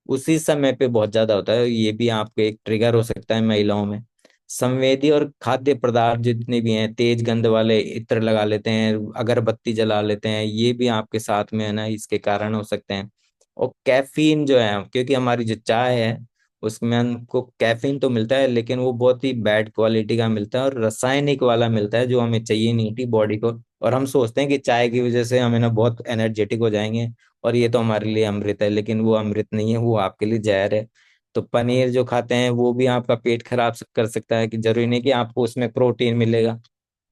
उसी समय पे बहुत ज्यादा होता है। ये भी आपको एक ट्रिगर हो सकता है महिलाओं में। संवेदी और खाद्य पदार्थ जितने भी हैं, तेज गंध वाले इत्र लगा लेते हैं, अगरबत्ती जला लेते हैं, ये भी आपके साथ में है ना इसके कारण हो सकते हैं। और कैफीन जो है, क्योंकि हमारी जो चाय है उसमें हमको कैफीन तो मिलता है, लेकिन वो बहुत ही बैड क्वालिटी का मिलता है और रासायनिक वाला मिलता है जो हमें चाहिए नहीं थी बॉडी को। और हम सोचते हैं कि चाय की वजह से हमें ना बहुत एनर्जेटिक हो जाएंगे और ये तो हमारे लिए अमृत है, लेकिन वो अमृत नहीं है, वो आपके लिए जहर है। तो पनीर जो खाते हैं वो भी आपका पेट खराब कर सकता है, कि जरूरी नहीं कि आपको उसमें प्रोटीन मिलेगा।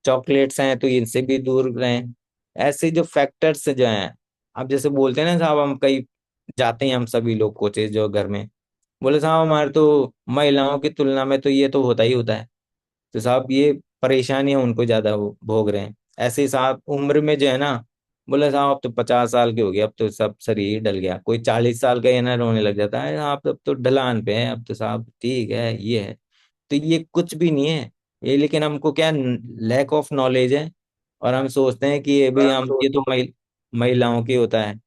चॉकलेट्स हैं तो इनसे भी दूर रहें। ऐसे जो फैक्टर्स जो हैं, अब जैसे बोलते हैं ना साहब, हम कहीं जाते हैं हम सभी लोग कोचेज जो घर में, बोले साहब हमारे तो महिलाओं की तुलना में तो ये तो होता ही होता है। तो साहब ये परेशानियां उनको ज्यादा भोग रहे हैं। ऐसे ही साहब उम्र में जो है ना, बोले साहब अब तो 50 साल के हो गए, अब तो सब शरीर डल गया। कोई 40 साल का है ना रोने लग जाता है, आप अब तो ढलान पे है, अब तो साहब ठीक है ये है। तो ये कुछ भी नहीं है ये, लेकिन हमको क्या लैक ऑफ नॉलेज है। और हम सोचते हैं कि ये भी हम ये तो महिलाओं की होता है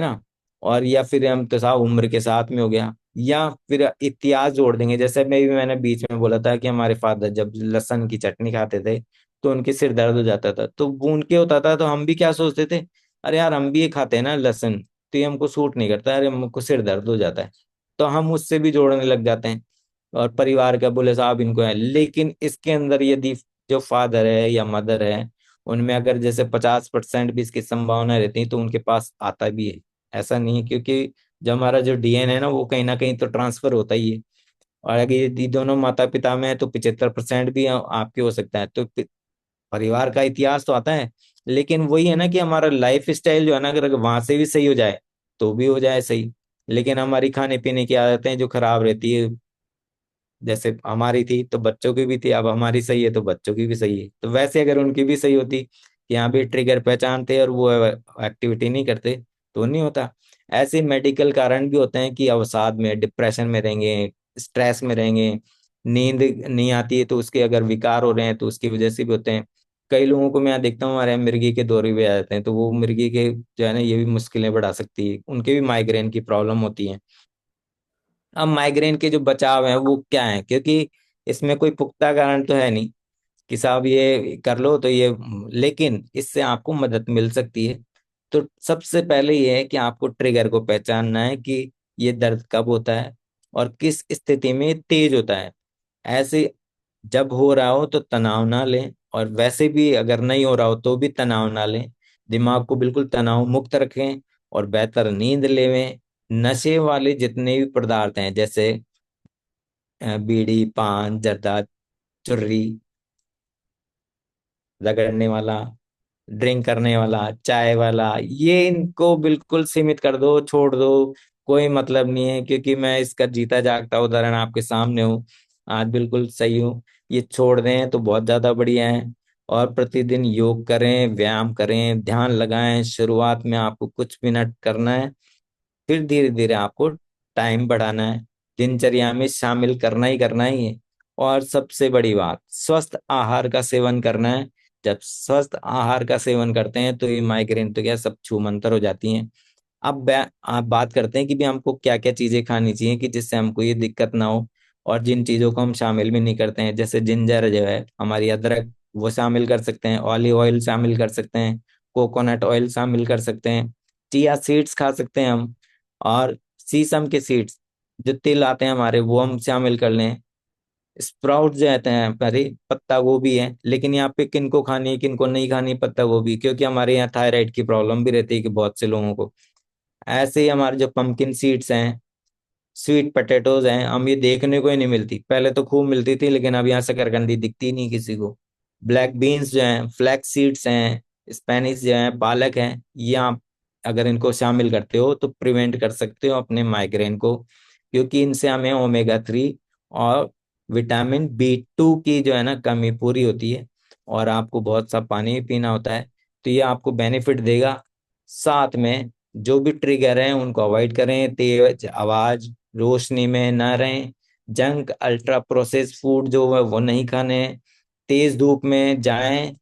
ना। और या फिर हम तो साहब उम्र के साथ में हो गया, या फिर इतिहास जोड़ देंगे। जैसे मैंने बीच में बोला था कि हमारे फादर जब लहसुन की चटनी खाते थे तो उनके सिर दर्द हो जाता था, तो वो उनके होता था, तो हम भी क्या सोचते थे, अरे यार हम भी ये खाते हैं ना लहसुन, तो ये हमको सूट नहीं करता, अरे हमको सिर दर्द हो जाता है। तो हम उससे भी जोड़ने लग जाते हैं। और परिवार का बोले साहब इनको है, लेकिन इसके अंदर यदि जो फादर है या मदर है उनमें अगर जैसे 50% भी इसकी संभावना रहती है तो उनके पास आता भी है। ऐसा नहीं है, क्योंकि जो हमारा जो डीएनए है ना वो कहीं ना कहीं तो ट्रांसफर होता ही है। और अगर यदि दोनों माता पिता में है तो 75% भी आपके हो सकता है। तो परिवार का इतिहास तो आता है, लेकिन वही है ना कि हमारा लाइफ स्टाइल जो है ना, अगर वहां से भी सही हो जाए तो भी हो जाए सही। लेकिन हमारी खाने पीने की आदतें जो खराब रहती है, जैसे हमारी थी तो बच्चों की भी थी, अब हमारी सही है तो बच्चों की भी सही है। तो वैसे अगर उनकी भी सही होती कि यहाँ भी ट्रिगर पहचानते और वो एक्टिविटी नहीं करते तो नहीं होता। ऐसे मेडिकल कारण भी होते हैं कि अवसाद में, डिप्रेशन में रहेंगे, स्ट्रेस में रहेंगे, नींद नहीं आती है तो उसके अगर विकार हो रहे हैं तो उसकी वजह से भी होते हैं। कई लोगों को मैं देखता हूँ हमारे यहाँ मिर्गी के दौरे भी आ जाते हैं, तो वो मिर्गी के जो है ना ये भी मुश्किलें बढ़ा सकती है, उनके भी माइग्रेन की प्रॉब्लम होती है। अब माइग्रेन के जो बचाव है वो क्या है, क्योंकि इसमें कोई पुख्ता कारण तो है नहीं कि साहब ये कर लो तो ये, लेकिन इससे आपको मदद मिल सकती है। तो सबसे पहले ये है कि आपको ट्रिगर को पहचानना है कि ये दर्द कब होता है और किस स्थिति में ये तेज होता है। ऐसे जब हो रहा हो तो तनाव ना लें, और वैसे भी अगर नहीं हो रहा हो तो भी तनाव ना लें। दिमाग को बिल्कुल तनाव मुक्त रखें और बेहतर नींद लेवें। नशे वाले जितने भी पदार्थ हैं, जैसे बीड़ी, पान, जर्दा, चुर्री, रगड़ने वाला, ड्रिंक करने वाला, चाय वाला, ये इनको बिल्कुल सीमित कर दो, छोड़ दो। कोई मतलब नहीं है, क्योंकि मैं इसका जीता जागता उदाहरण आपके सामने हूँ। आज बिल्कुल सही हूँ। ये छोड़ दें तो बहुत ज्यादा बढ़िया है। और प्रतिदिन योग करें, व्यायाम करें, ध्यान लगाएं। शुरुआत में आपको कुछ मिनट करना है, फिर धीरे धीरे आपको टाइम बढ़ाना है। दिनचर्या में शामिल करना ही है। और सबसे बड़ी बात, स्वस्थ आहार का सेवन करना है। जब स्वस्थ आहार का सेवन करते हैं तो ये माइग्रेन तो क्या सब छूमंतर हो जाती हैं। अब आप बात करते हैं कि भी हमको क्या क्या चीजें खानी चाहिए कि जिससे हमको ये दिक्कत ना हो, और जिन चीजों को हम शामिल भी नहीं करते हैं, जैसे जिंजर जो है, हमारी अदरक, वो शामिल कर सकते हैं, ऑलिव ऑयल शामिल कर सकते हैं, कोकोनट ऑयल शामिल कर सकते हैं, चिया सीड्स खा सकते हैं हम, और सीसम के सीड्स जो तिल आते हैं हमारे, वो हम शामिल कर लें। स्प्राउट जो रहते हैं हमारे, पत्ता गोभी है, लेकिन यहाँ पे किनको खानी है किनको नहीं खानी पत्ता गोभी, क्योंकि हमारे यहाँ थायराइड की प्रॉब्लम भी रहती है कि बहुत से लोगों को। ऐसे ही हमारे जो पंपकिन सीड्स हैं, स्वीट पोटैटोज हैं, हम ये देखने को ही नहीं मिलती। पहले तो खूब मिलती थी, लेकिन अब यहाँ शकरकंदी दिखती नहीं किसी को। ब्लैक बीन्स जो हैं, फ्लैक्स सीड्स हैं, स्पेनिश जो है, पालक है, ये आप अगर इनको शामिल करते हो तो प्रिवेंट कर सकते हो अपने माइग्रेन को, क्योंकि इनसे हमें ओमेगा 3 और विटामिन B2 की जो है ना कमी पूरी होती है। और आपको बहुत सा पानी भी पीना होता है, तो ये आपको बेनिफिट देगा। साथ में जो भी ट्रिगर हैं उनको अवॉइड करें, तेज आवाज, रोशनी में ना रहें, जंक अल्ट्रा प्रोसेस फूड जो है वो नहीं खाने, तेज धूप में जाएं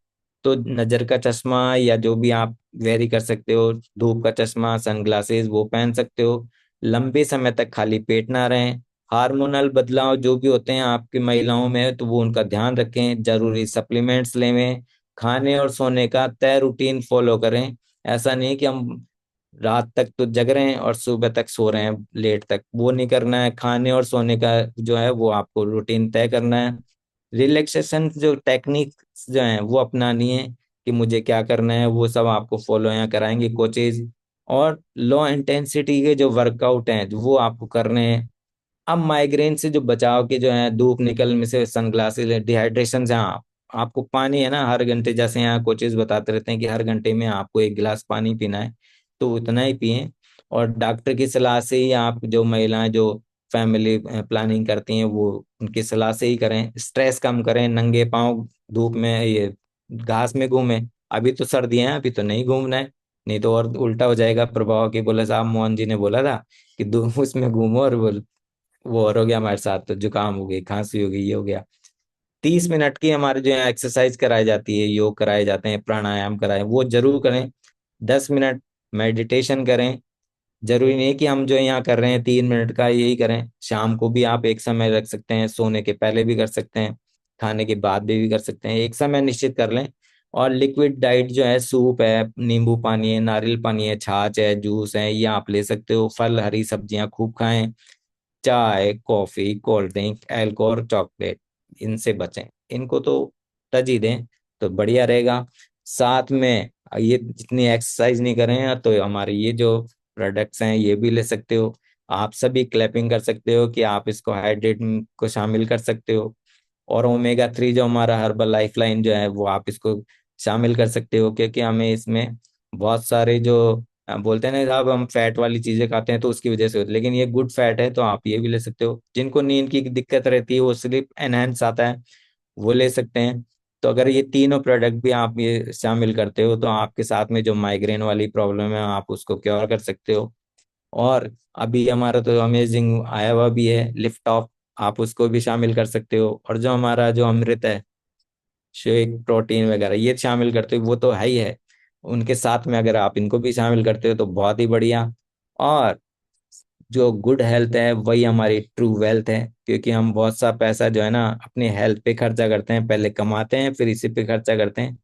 तो नजर का चश्मा या जो भी आप वेरी कर सकते हो, धूप का चश्मा, सनग्लासेस, वो पहन सकते हो। लंबे समय तक खाली पेट ना रहें। हार्मोनल बदलाव जो भी होते हैं आपकी महिलाओं में, तो वो उनका ध्यान रखें। जरूरी सप्लीमेंट्स लेवें। खाने और सोने का तय रूटीन फॉलो करें। ऐसा नहीं कि हम रात तक तो जग रहे हैं और सुबह तक सो रहे हैं लेट तक, वो नहीं करना है। खाने और सोने का जो है वो आपको रूटीन तय करना है। रिलैक्सेशन जो टेक्निक जो है वो अपनानी है, कि मुझे क्या करना है वो सब आपको फॉलो यहाँ कराएंगे कोचेज। और लो इंटेंसिटी के जो वर्कआउट हैं वो आपको करने हैं। अब माइग्रेन से जो बचाव के जो है, धूप निकलने से, सनग्लासेस, डिहाइड्रेशन से, हाँ, आपको पानी है ना हर घंटे, जैसे यहाँ कोचेज बताते रहते हैं कि हर घंटे में आपको 1 गिलास पानी पीना है, तो उतना ही पिए। और डॉक्टर की सलाह से ही आप, जो महिलाएं जो फैमिली प्लानिंग करती हैं, वो उनकी सलाह से ही करें। स्ट्रेस कम करें, नंगे पाँव धूप में ये घास में घूमें। अभी तो सर्दियां हैं, अभी तो नहीं घूमना है, नहीं तो और उल्टा हो जाएगा प्रभाव। की बोला साहब मोहन जी ने बोला था कि धूप उसमें घूमो, और वो और हो गया हमारे साथ, तो जुकाम हो गई, खांसी हो गई, ये हो गया। 30 मिनट की हमारे जो है एक्सरसाइज कराई जाती है, योग कराए जाते हैं, प्राणायाम कराए, वो जरूर करें। 10 मिनट मेडिटेशन करें। जरूरी नहीं कि हम जो यहाँ कर रहे हैं 3 मिनट का यही करें, शाम को भी आप एक समय रख सकते हैं, सोने के पहले भी कर सकते हैं, खाने के बाद भी कर सकते हैं, एक समय निश्चित कर लें। और लिक्विड डाइट जो है, सूप है, नींबू पानी है, नारियल पानी है, छाछ है, जूस है, ये आप ले सकते हो। फल, हरी सब्जियां खूब खाएं। चाय, coffee, cold drink, alcohol, chocolate, इनसे बचें। इनको तो तरजीह दें तो बढ़िया रहेगा। साथ में ये जितनी एक्सरसाइज नहीं करें तो हमारे ये जो प्रोडक्ट्स हैं ये भी ले सकते हो। आप सभी क्लैपिंग कर सकते हो कि आप इसको हाइड्रेट को शामिल कर सकते हो। और ओमेगा 3 जो हमारा हर्बल लाइफ लाइन जो है, वो आप इसको शामिल कर सकते हो, क्योंकि हमें इसमें बहुत सारे जो बोलते हैं ना साहब, हम फैट वाली चीजें खाते हैं तो उसकी वजह से होती है, लेकिन ये गुड फैट है, तो आप ये भी ले सकते हो। जिनको नींद की दिक्कत रहती है, वो स्लीप एनहेंस आता है, वो ले सकते हैं। तो अगर ये तीनों प्रोडक्ट भी आप ये शामिल करते हो, तो आपके साथ में जो माइग्रेन वाली प्रॉब्लम है आप उसको क्योर कर सकते हो। और अभी हमारा तो अमेजिंग आया हुआ भी है लिफ्ट ऑफ, आप उसको भी शामिल कर सकते हो। और जो हमारा जो अमृत है, शेक, प्रोटीन वगैरह, ये शामिल करते हो, वो तो है ही है। उनके साथ में अगर आप इनको भी शामिल करते हो तो बहुत ही बढ़िया। और जो गुड हेल्थ है वही हमारी ट्रू वेल्थ है, क्योंकि हम बहुत सा पैसा जो है ना अपनी हेल्थ पे खर्चा करते हैं, पहले कमाते हैं फिर इसी पे खर्चा करते हैं।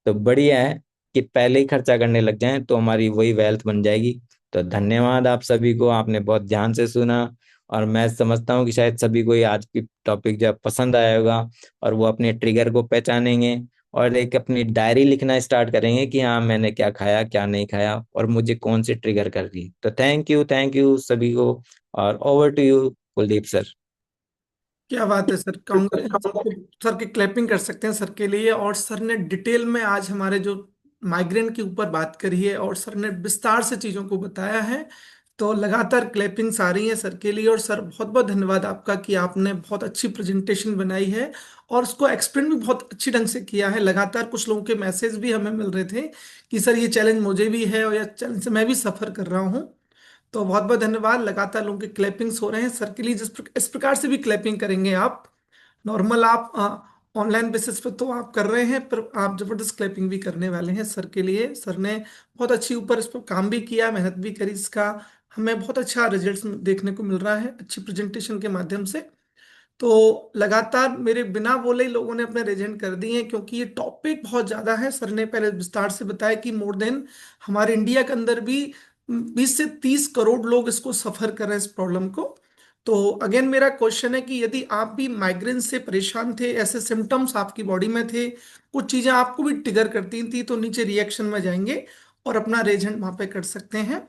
तो बढ़िया है कि पहले ही खर्चा करने लग जाएं तो हमारी वही वेल्थ बन जाएगी। तो धन्यवाद आप सभी को, आपने बहुत ध्यान से सुना। और मैं समझता हूँ कि शायद सभी को ये आज की टॉपिक जो है पसंद आया होगा, और वो अपने ट्रिगर को पहचानेंगे और एक अपनी डायरी लिखना स्टार्ट करेंगे कि हाँ मैंने क्या खाया क्या नहीं खाया और मुझे कौन सी ट्रिगर कर रही। तो थैंक यू सभी को। और over to you Kuldeep sir.
क्या बात है सर, कांग्रेस। सर की क्लैपिंग कर सकते हैं सर के लिए। और सर ने डिटेल में आज हमारे जो माइग्रेन के ऊपर बात करी है और सर ने विस्तार से चीजों को बताया है। तो लगातार क्लैपिंग्स आ रही है सर के लिए। और सर बहुत बहुत धन्यवाद आपका कि आपने बहुत अच्छी प्रेजेंटेशन बनाई है और उसको एक्सप्लेन भी बहुत अच्छी ढंग से किया है। लगातार कुछ लोगों के मैसेज भी हमें मिल रहे थे कि सर ये चैलेंज मुझे भी है और यह चैलेंज से मैं भी सफर कर रहा हूँ। तो बहुत बहुत धन्यवाद। लगातार लोगों के क्लैपिंग्स हो रहे हैं सर के लिए। इस प्रकार से भी क्लैपिंग करेंगे आप। नॉर्मल आप ऑनलाइन बेसिस पे तो आप कर रहे हैं, पर आप जबरदस्त क्लैपिंग भी करने वाले हैं सर के लिए। सर ने बहुत अच्छी ऊपर इस पर काम भी किया, मेहनत भी करी। इसका हमें बहुत अच्छा रिजल्ट्स देखने को मिल रहा है अच्छी प्रेजेंटेशन के माध्यम से। तो लगातार मेरे बिना बोले ही लोगों ने अपने रेजेंट कर दिए हैं, क्योंकि ये टॉपिक बहुत ज़्यादा है। सर ने पहले विस्तार से बताया कि मोर देन हमारे इंडिया के अंदर भी 20 से 30 करोड़ लोग इसको सफ़र कर रहे हैं, इस प्रॉब्लम को। तो अगेन मेरा क्वेश्चन है कि यदि आप भी माइग्रेन से परेशान थे, ऐसे सिम्टम्स आपकी बॉडी में थे, कुछ चीज़ें आपको भी ट्रिगर करती थी, तो नीचे रिएक्शन में जाएंगे और अपना रेजेंट वहाँ पे कर सकते हैं।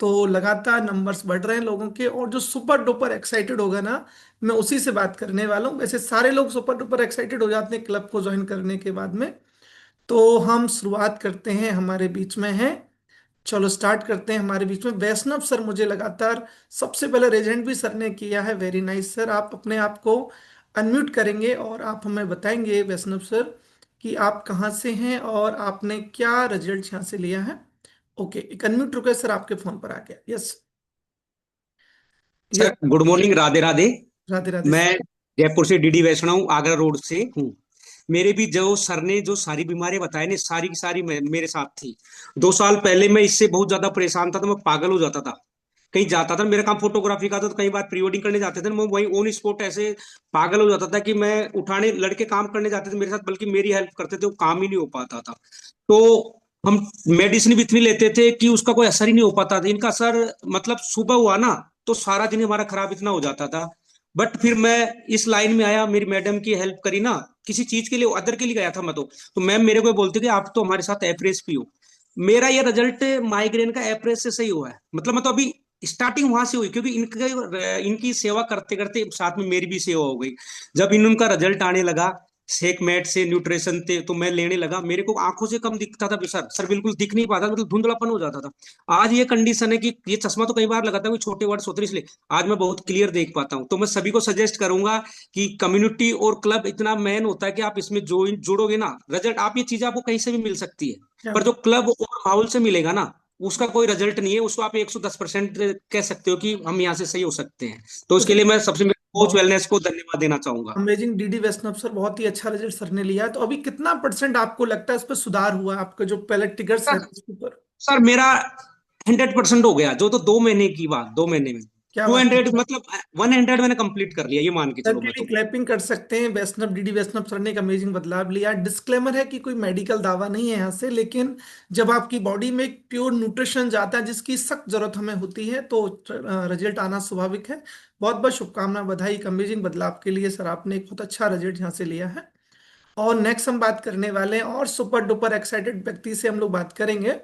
तो लगातार नंबर्स बढ़ रहे हैं लोगों के। और जो सुपर डुपर एक्साइटेड होगा ना, मैं उसी से बात करने वाला हूँ। वैसे सारे लोग सुपर डुपर एक्साइटेड हो जाते हैं क्लब को ज्वाइन करने के बाद में। तो हम शुरुआत करते हैं, हमारे बीच में है। चलो स्टार्ट करते हैं। हमारे बीच में वैष्णव सर, मुझे लगातार सबसे पहले रेजेंट भी सर ने किया है। Very nice sir. आप अपने आप को अनम्यूट करेंगे और आप हमें बताएंगे वैष्णव सर कि आप कहाँ से हैं और आपने क्या रिजल्ट यहाँ से लिया है। ओके, एक अनम्यूट रिक्वेस्ट सर आपके फोन पर आ गया। Yes.
Sir
yes.
Good morning, Radhe Radhe.
Radhe Radhe
मैं
सर।
जयपुर से डीडी वैष्णव आगरा रोड से हूँ। मेरे भी जो सर ने जो सारी बीमारियां बताई ने सारी की सारी मेरे साथ थी। 2 साल पहले मैं इससे बहुत ज्यादा परेशान था, तो मैं पागल हो जाता था। कहीं जाता था, मेरा काम फोटोग्राफी का था, तो कई बार प्री वेडिंग करने जाते थे ना, मैं वहीं ऑन स्पॉट ऐसे पागल हो जाता था कि मैं उठाने, लड़के काम करने जाते थे मेरे साथ, बल्कि मेरी हेल्प करते थे, वो काम ही नहीं हो पाता था। तो हम मेडिसिन भी इतनी लेते थे कि उसका कोई असर ही नहीं हो पाता था। इनका असर मतलब सुबह हुआ ना तो सारा दिन हमारा खराब इतना हो जाता था। बट फिर मैं इस लाइन में आया, मेरी मैडम की हेल्प करी ना, किसी चीज के लिए अदर के लिए गया था मैं तो मैम मेरे को बोलते कि आप तो हमारे साथ एप्रेस भी हो। मेरा ये रिजल्ट माइग्रेन का एप्रेस से सही हुआ है। मतलब मैं तो अभी स्टार्टिंग वहां से हुई, क्योंकि इनकी सेवा करते करते साथ में मेरी भी सेवा हो गई। जब इनका रिजल्ट आने लगा, सेक मेट से न्यूट्रिशन थे, तो मैं लेने लगा, मेरे को आंखों से कम दिखता था सर बिल्कुल दिख नहीं पाता, मतलब धुंधलापन हो जाता था। आज ये कंडीशन है कि ये चश्मा तो कई बार लगाता हूँ, छोटे वर्ड्स होते हैं इसलिए आज मैं बहुत क्लियर देख पाता हूँ। तो मैं सभी को सजेस्ट करूंगा कि कम्युनिटी और क्लब इतना मेन होता है कि आप इसमें जुड़ोगे ना, रिजल्ट आप ये चीजें आपको कहीं से भी मिल सकती है,
क्या
पर जो क्लब और माहौल से मिलेगा ना उसका कोई रिजल्ट नहीं है। उसको आप 110% कह सकते हो कि हम यहाँ से सही हो सकते हैं। तो उसके लिए मैं सबसे मेरे कोच
बहुत
वेलनेस को धन्यवाद देना चाहूंगा।
अमेजिंग डीडी वैष्णव सर, बहुत ही अच्छा रिजल्ट सर ने लिया है। तो अभी कितना परसेंट आपको लगता है इस पर सुधार हुआ है, आपका जो पहले टिगर्स रहते उसके ऊपर?
सर मेरा 100% हो गया, जो तो 2 महीने की बात, 2 महीने में
क्या
टू
बात है।
हंड्रेड मतलब 100 मैंने कंप्लीट कर लिया, ये मान के
सर
चलो
के
मैं
लिए
तो।
क्लैपिंग कर सकते हैं। वैष्णव, डीडी वैष्णव सर ने एक अमेजिंग बदलाव लिया। डिस्क्लेमर है कि कोई मेडिकल दावा नहीं है यहाँ से, लेकिन जब आपकी बॉडी में एक प्योर न्यूट्रिशन जाता है जिसकी सख्त जरूरत हमें होती है, तो रिजल्ट आना स्वाभाविक है। बहुत बहुत शुभकामनाएं, बधाई। एक अमेजिंग बदलाव के लिए सर, आपने एक बहुत अच्छा रिजल्ट यहाँ से लिया है। और नेक्स्ट हम बात करने वाले हैं और सुपर डुपर एक्साइटेड व्यक्ति से हम लोग बात करेंगे।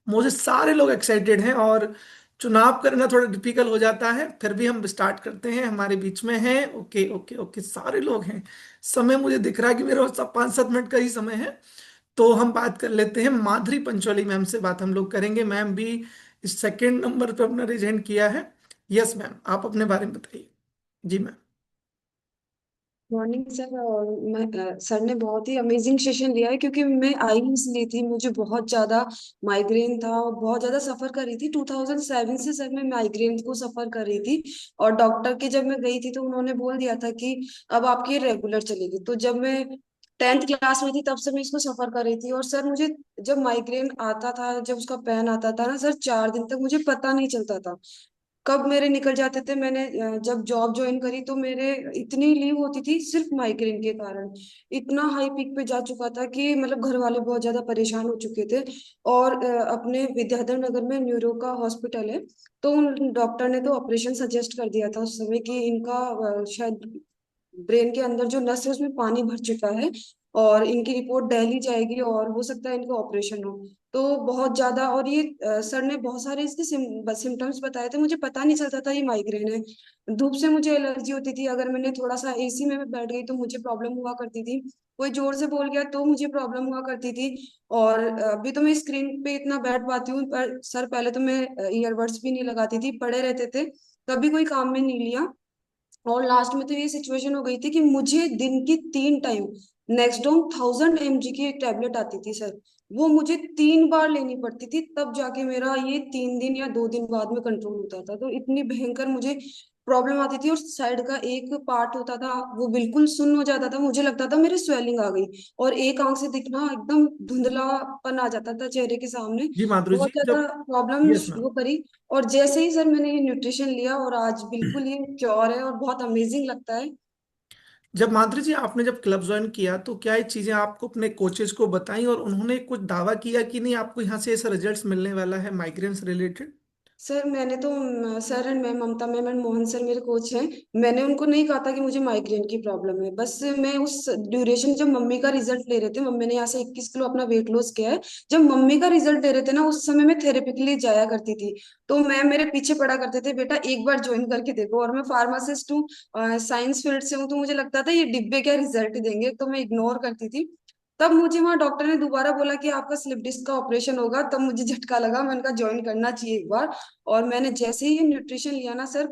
मुझे सारे लोग एक्साइटेड हैं और चुनाव करना थोड़ा डिफिकल्ट हो जाता है, फिर भी हम स्टार्ट करते हैं। हमारे बीच में हैं, ओके ओके ओके, सारे लोग हैं। समय मुझे दिख रहा है कि मेरे पास 5-7 मिनट का ही समय है। तो हम बात कर लेते हैं, माधुरी पंचोली मैम से बात हम लोग करेंगे। मैम भी इस सेकंड नंबर पे अपना रिजेंट किया है। यस मैम, आप अपने बारे में बताइए। जी मैम।
Morning sir. और सर ने बहुत ही अमेजिंग सेशन लिया है, क्योंकि मैं आई इसलिए थी, मुझे बहुत ज्यादा माइग्रेन था और बहुत ज्यादा सफर कर रही थी। 2007 से सर मैं माइग्रेन को सफर कर रही थी। और डॉक्टर के जब मैं गई थी तो उन्होंने बोल दिया था कि अब आपकी रेगुलर चलेगी। तो जब मैं 10th क्लास में थी तब से मैं इसको सफर कर रही थी। और सर मुझे जब माइग्रेन आता था, जब उसका पेन आता था ना सर, 4 दिन तक मुझे पता नहीं चलता था। कब मेरे निकल जाते थे। मैंने जब जॉब ज्वाइन करी तो मेरे इतनी लीव होती थी सिर्फ माइग्रेन के कारण। इतना हाई पीक पे जा चुका था कि मतलब घर वाले बहुत ज्यादा परेशान हो चुके थे। और अपने विद्याधर नगर में न्यूरो का हॉस्पिटल है, तो उन डॉक्टर ने तो ऑपरेशन सजेस्ट कर दिया था उस समय कि इनका शायद ब्रेन के अंदर जो नस है उसमें पानी भर चुका है और इनकी रिपोर्ट दिल्ली जाएगी और हो सकता है इनको ऑपरेशन हो। तो बहुत ज्यादा, और ये सर ने बहुत सारे इसके सिम्टम्स बताए थे, मुझे पता नहीं चलता था ये माइग्रेन है। धूप से मुझे एलर्जी होती थी, अगर मैंने थोड़ा सा एसी में बैठ गई तो मुझे प्रॉब्लम हुआ करती थी, कोई जोर से बोल गया तो मुझे प्रॉब्लम हुआ करती थी। और अभी तो मैं स्क्रीन पे इतना बैठ पाती हूँ, पर सर पहले तो मैं ईयरबड्स भी नहीं लगाती थी, पड़े रहते थे, कभी कोई काम में नहीं लिया। और लास्ट में तो ये सिचुएशन हो गई थी कि मुझे दिन की 3 टाइम नेक्सडोम 1000 mg की टेबलेट आती थी सर, वो मुझे 3 बार लेनी पड़ती थी, तब जाके मेरा ये 3 दिन या 2 दिन बाद में कंट्रोल होता था। तो इतनी भयंकर मुझे प्रॉब्लम आती थी, और साइड का एक पार्ट होता था वो बिल्कुल सुन्न हो जाता था, मुझे लगता था मेरे स्वेलिंग आ गई, और एक आंख से दिखना एकदम धुंधलापन आ जाता था चेहरे के सामने।
जी माधुरी
बहुत
जी,
ज्यादा
जब
प्रॉब्लम
यस मैम,
वो करी। और जैसे ही सर मैंने ये न्यूट्रिशन लिया और आज बिल्कुल ये क्योर है और बहुत अमेजिंग लगता है।
जब माधुरी जी आपने जब क्लब ज्वाइन किया तो क्या ये चीजें आपको अपने कोचेज को बताई और उन्होंने कुछ दावा किया कि नहीं आपको यहाँ से ऐसे रिजल्ट्स मिलने वाला है माइग्रेन से रिलेटेड?
सर मैंने तो sir and ma'am, Mamata ma'am and Mohan sir मेरे कोच हैं, मैंने उनको नहीं कहा था कि मुझे माइग्रेन की प्रॉब्लम है। बस मैं उस ड्यूरेशन जब मम्मी का रिजल्ट ले रहे थे, मम्मी ने यहाँ से 21 किलो अपना वेट लॉस किया है, जब मम्मी का रिजल्ट ले रहे थे ना, उस समय मैं थेरेपी के लिए जाया करती थी। तो मैम मेरे पीछे पड़ा करते थे, बेटा एक बार ज्वाइन करके देखो, और मैं फार्मासिस्ट हूँ, साइंस फील्ड से हूँ, तो मुझे लगता था ये डिब्बे क्या रिजल्ट देंगे, तो मैं इग्नोर करती थी। तब मुझे वहाँ डॉक्टर ने दोबारा बोला कि आपका स्लिप डिस्क का ऑपरेशन होगा, तब मुझे झटका लगा, मैंने कहा ज्वाइन करना चाहिए एक बार। और मैंने जैसे ही ये न्यूट्रिशन लिया ना सर,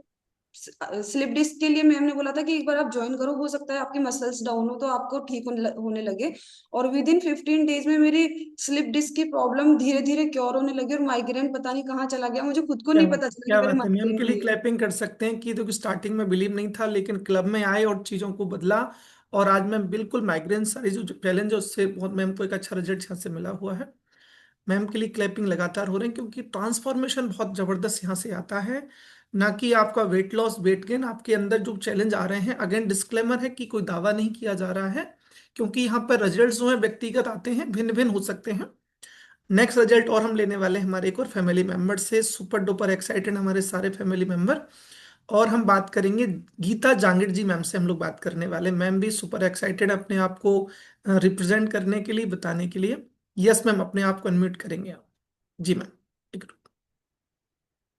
स्लिप डिस्क के लिए मैम ने बोला था कि एक बार आप ज्वाइन करो, हो सकता है आपके मसल्स डाउन हो तो आपको ठीक होने लगे। और विद इन 15 डेज में मेरी स्लिप डिस्क की प्रॉब्लम धीरे धीरे क्योर होने लगी, और माइग्रेन पता नहीं कहाँ चला गया, मुझे खुद को
क्या
नहीं
बात
पता चला कि
क्या
मेरे
बात है मैम,
माइग्रेन
के लिए
भी है।
क्लैपिंग कर सकते हैं कि देखो स्टार्टिंग में बिलीव नहीं था लेकिन क्लब में आए और चीजों को बदला। और आज मैम बिल्कुल माइग्रेन सारी जो चैलेंज है उससे बहुत मैम को एक अच्छा रिजल्ट यहाँ से मिला हुआ है। मैम के लिए क्लैपिंग लगातार हो रहे हैं क्योंकि ट्रांसफॉर्मेशन बहुत जबरदस्त यहाँ से आता है। ना कि आपका वेट लॉस वेट गेन, आपके अंदर जो चैलेंज आ रहे हैं, अगेन डिस्क्लेमर है कि कोई दावा नहीं किया जा रहा है, क्योंकि यहाँ पर रिजल्ट्स जो है व्यक्तिगत आते हैं, भिन्न भिन्न हो सकते हैं। नेक्स्ट रिजल्ट और हम लेने वाले हैं हमारे एक और फैमिली मेंबर से, सुपर डुपर एक्साइटेड हमारे सारे फैमिली मेंबर। और हम बात करेंगे गीता जांगिड़ जी मैम से, हम लोग बात करने वाले। मैम भी सुपर एक्साइटेड अपने आप को रिप्रेजेंट करने के लिए, बताने के लिए। यस मैम, अपने आप को अनम्यूट करेंगे आप। जी ma'am,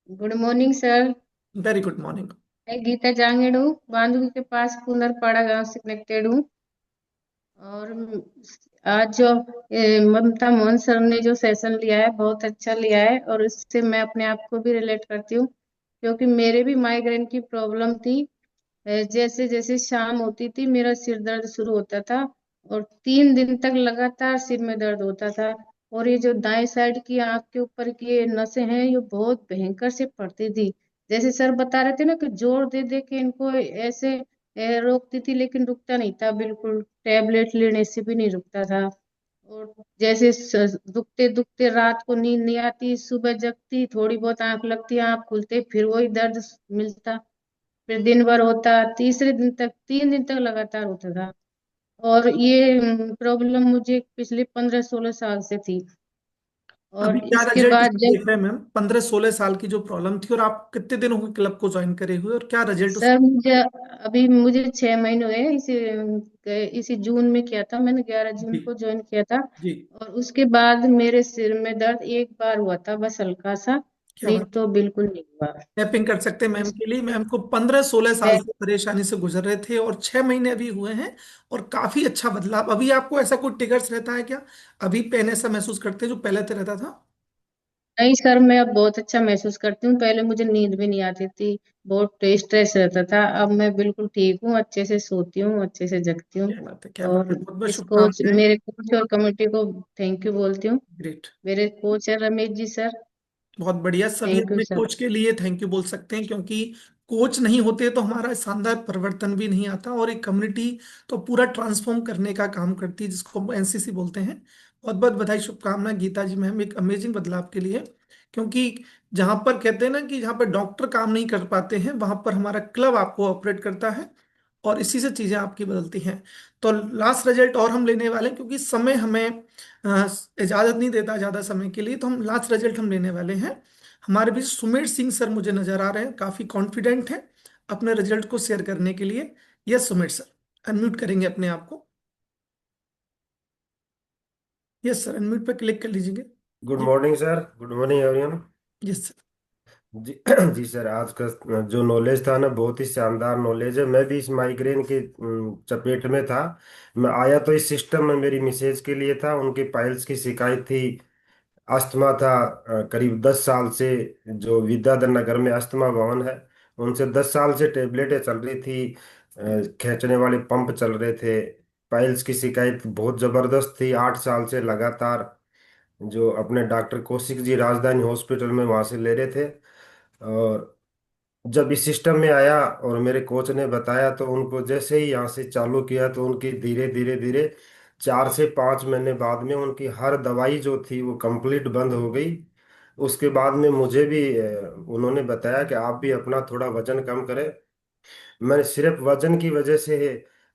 good morning sir.
Very good morning.
मैं गीता जांगेड़ हूँ, बांदुल के पास कुंदरपाड़ा गांव से कनेक्टेड हूँ। और आज जो ममता मोहन सर ने जो सेशन लिया है बहुत अच्छा लिया है, और इससे मैं अपने आप को भी रिलेट करती हूँ, क्योंकि मेरे भी माइग्रेन की प्रॉब्लम थी। जैसे जैसे शाम होती थी मेरा सिर दर्द शुरू होता था, और 3 दिन तक लगातार सिर में दर्द होता था। और ये जो दाएं साइड की आंख के ऊपर की ये नसें हैं ये बहुत भयंकर से पड़ती थी। जैसे सर बता रहे थे ना कि जोर दे दे के इनको ऐसे रोकती थी, लेकिन रुकता नहीं था, बिल्कुल टेबलेट लेने से भी नहीं रुकता था। और जैसे दुखते दुखते रात को नींद नहीं आती, सुबह जगती थोड़ी बहुत आंख लगती, आंख खुलते फिर वही दर्द मिलता, फिर दिन भर होता, तीसरे दिन तक 3 दिन तक लगातार होता था। और ये प्रॉब्लम मुझे पिछले 15-16 साल से थी।
अभी
और
क्या
इसके
रिजल्ट
बाद
उसमें
जब
देख रहे हैं मैम? 15-16 साल की जो प्रॉब्लम थी, और आप कितने दिन हो गए क्लब को ज्वाइन करे हुए, और क्या रिजल्ट
सर
उसमें?
मुझे 6 महीने हुए, इसी जून में किया था मैंने, 11 जून
जी
को ज्वाइन किया था।
जी,
और उसके बाद मेरे सिर में दर्द एक बार हुआ था बस, हल्का सा,
क्या
नहीं
बात।
तो बिल्कुल नहीं हुआ।
टैपिंग कर सकते हैं मैम
उस-
के लिए। मैम को 15-16 साल
मैं
से परेशानी से गुजर रहे थे और 6 महीने अभी हुए हैं, और काफी अच्छा बदलाव। अभी आपको ऐसा कोई ट्रिगर्स रहता है क्या? अभी पेन ऐसा महसूस करते हैं जो पहले तो रहता था?
नहीं सर, मैं अब बहुत अच्छा महसूस करती हूँ, पहले मुझे नींद भी नहीं आती थी, बहुत स्ट्रेस रहता था। अब मैं बिल्कुल ठीक हूँ, अच्छे से सोती हूँ, अच्छे से जगती हूँ।
क्या बात है, क्या बात है,
और
बहुत बहुत
इस कोच,
शुभकामनाएं।
मेरे कोच और कमेटी को थैंक यू बोलती हूँ।
ग्रेट,
मेरे कोच है रमेश जी सर।
बहुत बढ़िया। सभी
थैंक यू
अपने
सर।
कोच के लिए थैंक यू बोल सकते हैं, क्योंकि कोच नहीं होते तो हमारा शानदार परिवर्तन भी नहीं आता, और एक कम्युनिटी तो पूरा ट्रांसफॉर्म करने का काम करती है, जिसको एनसीसी बोलते हैं। बहुत बहुत बधाई, शुभकामनाएं गीता जी मैम, एक अमेजिंग बदलाव के लिए। क्योंकि जहां पर कहते हैं ना कि जहां पर डॉक्टर काम नहीं कर पाते हैं वहां पर हमारा क्लब आपको ऑपरेट करता है और इसी से चीजें आपकी बदलती हैं। तो लास्ट रिजल्ट और हम लेने वाले हैं, क्योंकि समय हमें इजाजत नहीं देता ज्यादा समय के लिए, तो हम लास्ट रिजल्ट हम लेने वाले हैं। हमारे बीच सुमेर सिंह सर मुझे नजर आ रहे हैं, काफी कॉन्फिडेंट हैं अपने रिजल्ट को शेयर करने के लिए। यस सुमेर सर, अनम्यूट करेंगे अपने आप को। यस सर, अनम्यूट पर क्लिक कर लीजिएगा।
Good morning sir, good morning everyone.
Yes sir.
जी जी सर, आज का जो नॉलेज था ना बहुत ही शानदार नॉलेज है। मैं भी इस माइग्रेन के चपेट में था। मैं आया तो इस सिस्टम में मेरी मिसेज के लिए था, उनकी पाइल्स की शिकायत थी, अस्थमा था। करीब 10 साल से जो विद्याधर नगर में अस्थमा भवन है उनसे 10 साल से टेबलेटें चल रही थी, खींचने वाले पंप चल रहे थे। पाइल्स की शिकायत बहुत जबरदस्त थी, 8 साल से लगातार जो अपने डॉक्टर कौशिक जी राजधानी हॉस्पिटल में वहां से ले रहे थे। और जब इस सिस्टम में आया और मेरे कोच ने बताया तो उनको जैसे ही यहाँ से चालू किया तो उनकी धीरे धीरे धीरे 4 से 5 महीने बाद में उनकी हर दवाई जो थी वो कंप्लीट बंद हो गई। उसके बाद में मुझे भी उन्होंने बताया कि आप भी अपना थोड़ा वजन कम करें। मैंने सिर्फ वजन की वजह से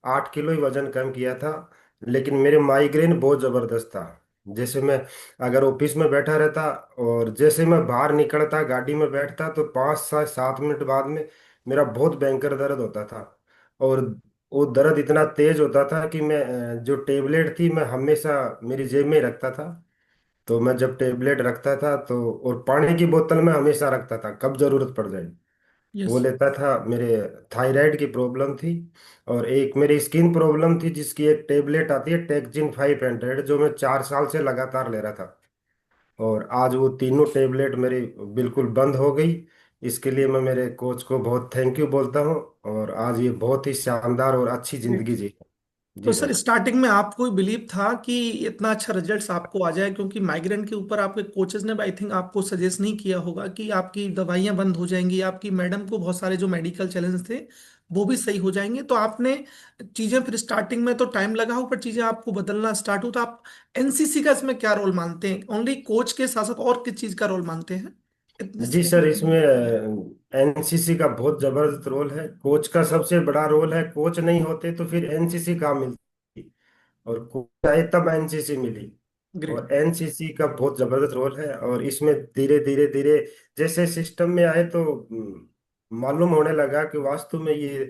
8 किलो ही वजन कम किया था, लेकिन मेरे माइग्रेन बहुत जबरदस्त था। जैसे मैं अगर ऑफिस में बैठा रहता और जैसे मैं बाहर निकलता गाड़ी में बैठता तो 5 से 7 मिनट बाद में मेरा बहुत भयंकर दर्द होता था। और वो दर्द इतना तेज होता था कि मैं जो टेबलेट थी मैं हमेशा मेरी जेब में ही रखता था। तो मैं जब टेबलेट रखता था तो और पानी की बोतल में हमेशा रखता था कब जरूरत पड़ जाए। वो
यस।
लेता था। मेरे थायराइड की प्रॉब्लम थी और एक मेरी स्किन प्रॉब्लम थी जिसकी एक टेबलेट आती है टेक्जिन 500 जो मैं 4 साल से लगातार ले रहा था। और आज वो तीनों टेबलेट मेरी बिल्कुल बंद हो गई। इसके लिए मैं मेरे कोच को बहुत थैंक यू बोलता हूँ और आज ये बहुत ही शानदार और अच्छी जिंदगी जी।
तो
जी
सर
सर।
स्टार्टिंग में आपको बिलीव था कि इतना अच्छा रिजल्ट्स आपको आ जाए, क्योंकि माइग्रेन के ऊपर आपके कोचेस ने आई थिंक आपको सजेस्ट नहीं किया होगा कि आपकी दवाइयां बंद हो जाएंगी, आपकी मैडम को बहुत सारे जो मेडिकल चैलेंज थे वो भी सही हो जाएंगे। तो आपने चीजें फिर स्टार्टिंग में तो टाइम लगा हो, पर चीजें आपको बदलना स्टार्ट हो। तो आप एनसीसी का इसमें क्या रोल मानते हैं? ओनली कोच के साथ साथ और किस चीज का रोल मानते हैं
जी
जिससे?
सर, इसमें एनसीसी का बहुत जबरदस्त रोल है, कोच का सबसे बड़ा रोल है। कोच नहीं होते तो फिर एनसीसी कहाँ मिलती, और कोच आए तब एनसीसी मिली।
ग्रेट।
और एनसीसी का बहुत जबरदस्त रोल है। और इसमें धीरे धीरे धीरे जैसे सिस्टम में आए तो मालूम होने लगा कि वास्तव में ये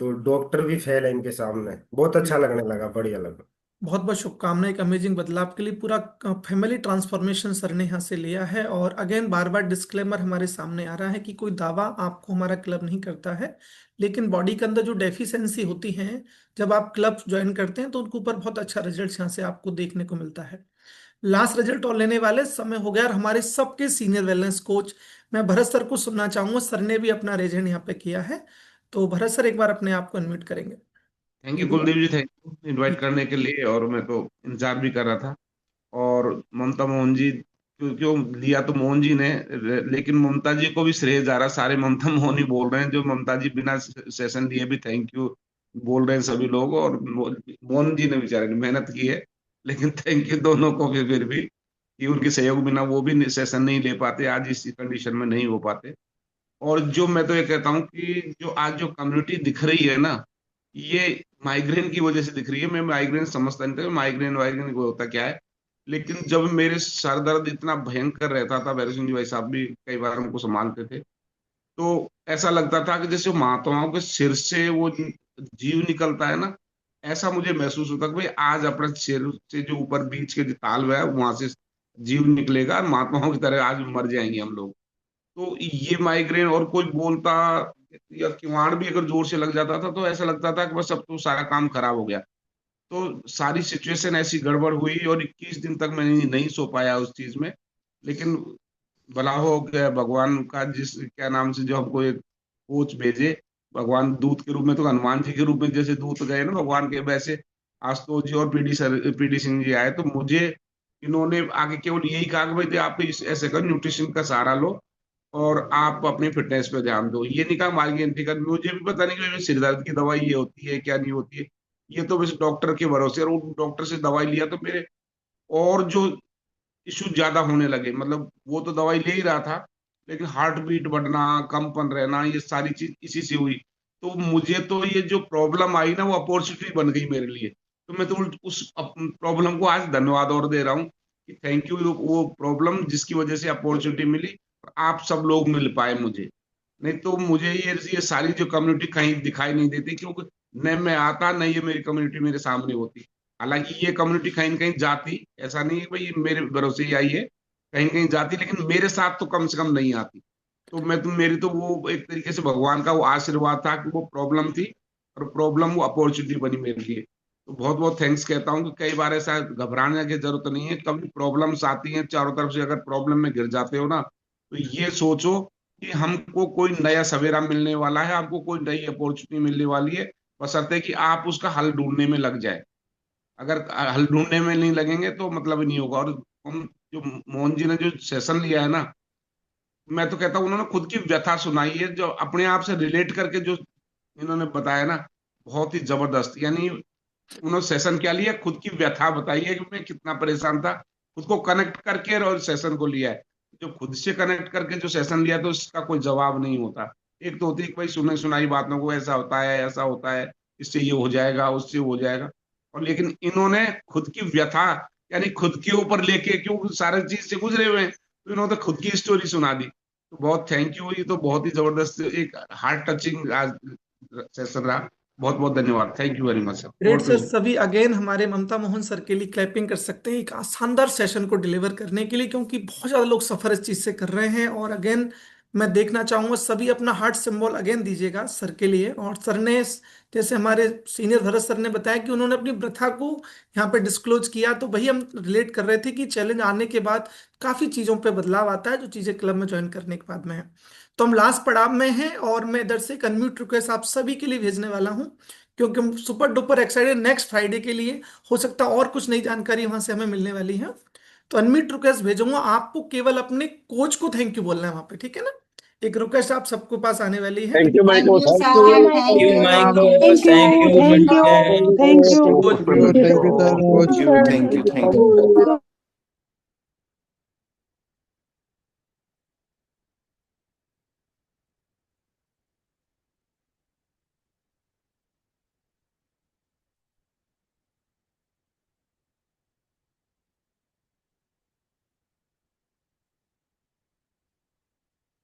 तो डॉक्टर भी फेल है इनके सामने। बहुत अच्छा लगने लगा, बढ़िया लगा।
बहुत बहुत शुभकामनाएं एक अमेजिंग बदलाव के लिए। पूरा फैमिली ट्रांसफॉर्मेशन सर ने यहाँ से लिया है। और अगेन बार बार डिस्क्लेमर हमारे सामने आ रहा है कि कोई दावा आपको हमारा क्लब नहीं करता है, लेकिन बॉडी के अंदर जो डेफिशिएंसी होती है जब आप क्लब ज्वाइन करते हैं तो उनके ऊपर बहुत अच्छा रिजल्ट यहाँ से आपको देखने को मिलता है। लास्ट रिजल्ट और लेने वाले समय हो गया, और हमारे सबके सीनियर वेलनेस कोच मैं भरत सर को सुनना चाहूंगा। सर ने भी अपना रेज हैंड यहाँ पे किया है, तो भरत सर एक बार अपने आप को अनम्यूट करेंगे।
Thank you Kuldeep ji, thank you invite करने के लिए। और मैं तो इंतजार भी कर रहा था। और ममता मोहन जी, क्यों लिया तो मोहन जी ने, लेकिन ममता जी को भी श्रेय जा रहा। सारे ममता मोहन ही बोल रहे हैं, जो ममता जी बिना सेशन लिए भी थैंक यू बोल रहे हैं सभी लोग। और मोहन जी ने बेचारे ने मेहनत की है, लेकिन थैंक यू दोनों को भी फिर भी, कि उनके सहयोग बिना वो भी सेशन नहीं ले पाते, आज इस कंडीशन में नहीं हो पाते। और जो मैं तो ये कहता हूँ कि जो आज जो कम्युनिटी दिख रही है ना, ये माइग्रेन की वजह से दिख रही है। मैं माइग्रेन समझता नहीं था, माइग्रेन वाइग्रेन को होता क्या है। लेकिन जब मेरे सर दर्द इतना भयंकर रहता था, भैरव सिंह जी भाई साहब भी कई बार हमको संभालते थे, तो ऐसा लगता था कि जैसे महात्माओं के सिर से वो जीव निकलता है ना, ऐसा मुझे महसूस होता कि भाई आज अपने सिर से जो ऊपर बीच के जो तालवे है वहां से जीव निकलेगा, महात्माओं की तरह आज मर जाएंगे हम लोग। तो ये माइग्रेन, और कोई बोलता या किवाड़ भी अगर जोर से लग जाता था तो ऐसा लगता था कि बस अब तो सारा काम खराब हो गया। तो सारी सिचुएशन ऐसी गड़बड़ हुई और 21 दिन तक मैं नहीं सो पाया उस चीज में। लेकिन भला हो गया भगवान का, जिस क्या नाम से जो हमको एक कोच भेजे, भगवान दूत के रूप में, तो हनुमान जी के रूप में जैसे दूत गए ना भगवान के, वैसे आशुतोष जी और पीडी सिंह जी आए। तो मुझे इन्होंने आगे केवल यही कहा कि भाई आप ऐसे कर, न्यूट्रिशन का सहारा लो और आप अपनी फिटनेस पे ध्यान दो। ये नहीं कहा माइग्रेन ठीक है, मुझे भी पता नहीं कि भाई सिर दर्द की दवाई ये होती है क्या नहीं होती है। ये तो बस डॉक्टर के भरोसे, और वो डॉक्टर से दवाई लिया तो मेरे और जो इश्यू ज्यादा होने लगे। मतलब वो तो दवाई ले ही रहा था, लेकिन हार्ट बीट बढ़ना, कंपन रहना, ये सारी चीज इसी से हुई। तो मुझे तो ये जो प्रॉब्लम आई ना, वो अपॉर्चुनिटी बन गई मेरे लिए। तो मैं तो उस प्रॉब्लम को आज धन्यवाद और दे रहा हूँ कि थैंक यू, वो प्रॉब्लम जिसकी वजह से अपॉर्चुनिटी मिली, आप सब लोग मिल पाए मुझे। नहीं तो मुझे ये सारी जो कम्युनिटी कहीं दिखाई नहीं देती, क्योंकि न मैं आता, न ये मेरी कम्युनिटी मेरे सामने होती। हालांकि ये कम्युनिटी कहीं न कहीं जाती, ऐसा नहीं है भाई ये मेरे भरोसे ही आई है, कहीं कहीं जाती, लेकिन मेरे साथ तो कम से कम नहीं आती। तो मैं तो मेरी तो वो एक तरीके से भगवान का वो आशीर्वाद था कि वो प्रॉब्लम थी, और प्रॉब्लम वो अपॉर्चुनिटी बनी मेरे लिए। तो बहुत बहुत थैंक्स कहता हूँ कि कई बार ऐसा घबराने की जरूरत नहीं है। कभी प्रॉब्लम्स आती हैं चारों तरफ से, अगर प्रॉब्लम में गिर जाते हो ना, तो ये सोचो कि हमको कोई नया सवेरा मिलने वाला है, हमको कोई नई अपॉर्चुनिटी मिलने वाली है, बशर्ते कि आप उसका हल ढूंढने में लग जाए। अगर हल ढूंढने में नहीं लगेंगे तो मतलब ही नहीं होगा। और हम जो मोहन जी ने जो सेशन लिया है ना, मैं तो कहता हूँ उन्होंने खुद की व्यथा सुनाई है, जो अपने आप से रिलेट करके जो इन्होंने बताया ना, बहुत ही जबरदस्त। यानी उन्होंने सेशन क्या लिया, खुद की व्यथा बताई है कि मैं कितना परेशान था, खुद को कनेक्ट करके और सेशन को लिया है। जो खुद से कनेक्ट करके जो सेशन लिया, तो इसका कोई जवाब नहीं होता। एक तो होती है कि भाई सुने सुनाई बातों को, ऐसा होता है, ऐसा होता है, इससे ये हो जाएगा, उससे हो जाएगा। और लेकिन इन्होंने खुद की व्यथा, यानी खुद के ऊपर लेके, क्यों सारे चीज से गुजरे हुए हैं, तो इन्होंने खुद की स्टोरी सुना दी। तो बहुत थैंक यू, ये तो बहुत ही जबरदस्त एक हार्ट टचिंग आज सेशन रहा। बहुत बहुत धन्यवाद, thank you very much sir.
Great sir. सभी अगेन हमारे ममता मोहन सर के लिए क्लैपिंग कर सकते हैं एक शानदार सेशन को डिलीवर करने के लिए, क्योंकि बहुत ज्यादा लोग सफर इस चीज से कर रहे हैं। और अगेन मैं देखना चाहूंगा सभी अपना हार्ट सिंबल अगेन दीजिएगा सर के लिए। और सर ने, जैसे हमारे सीनियर भरत सर ने बताया कि उन्होंने अपनी प्रथा को यहाँ पे डिस्क्लोज किया, तो वही हम रिलेट कर रहे थे कि चैलेंज आने के बाद काफी चीजों पे बदलाव आता है, जो चीजें क्लब में ज्वाइन करने के बाद में है। तो हम लास्ट पड़ाव में हैं, और मैं इधर से एक अनम्यूट रिक्वेस्ट आप सभी के लिए भेजने वाला हूँ, क्योंकि हम super duper excited next Friday के लिए। हो सकता है और कुछ नई जानकारी वहां से हमें मिलने वाली है। तो अनम्यूट रिक्वेस्ट भेजूंगा, आपको केवल अपने कोच को थैंक यू बोलना है वहां पे, ठीक है ना। एक रिक्वेस्ट आप सबके पास आने वाली है।
Thank you my
thank
coach.
You
thank you my coach, thank you
thank you
thank you.
Sir, coach.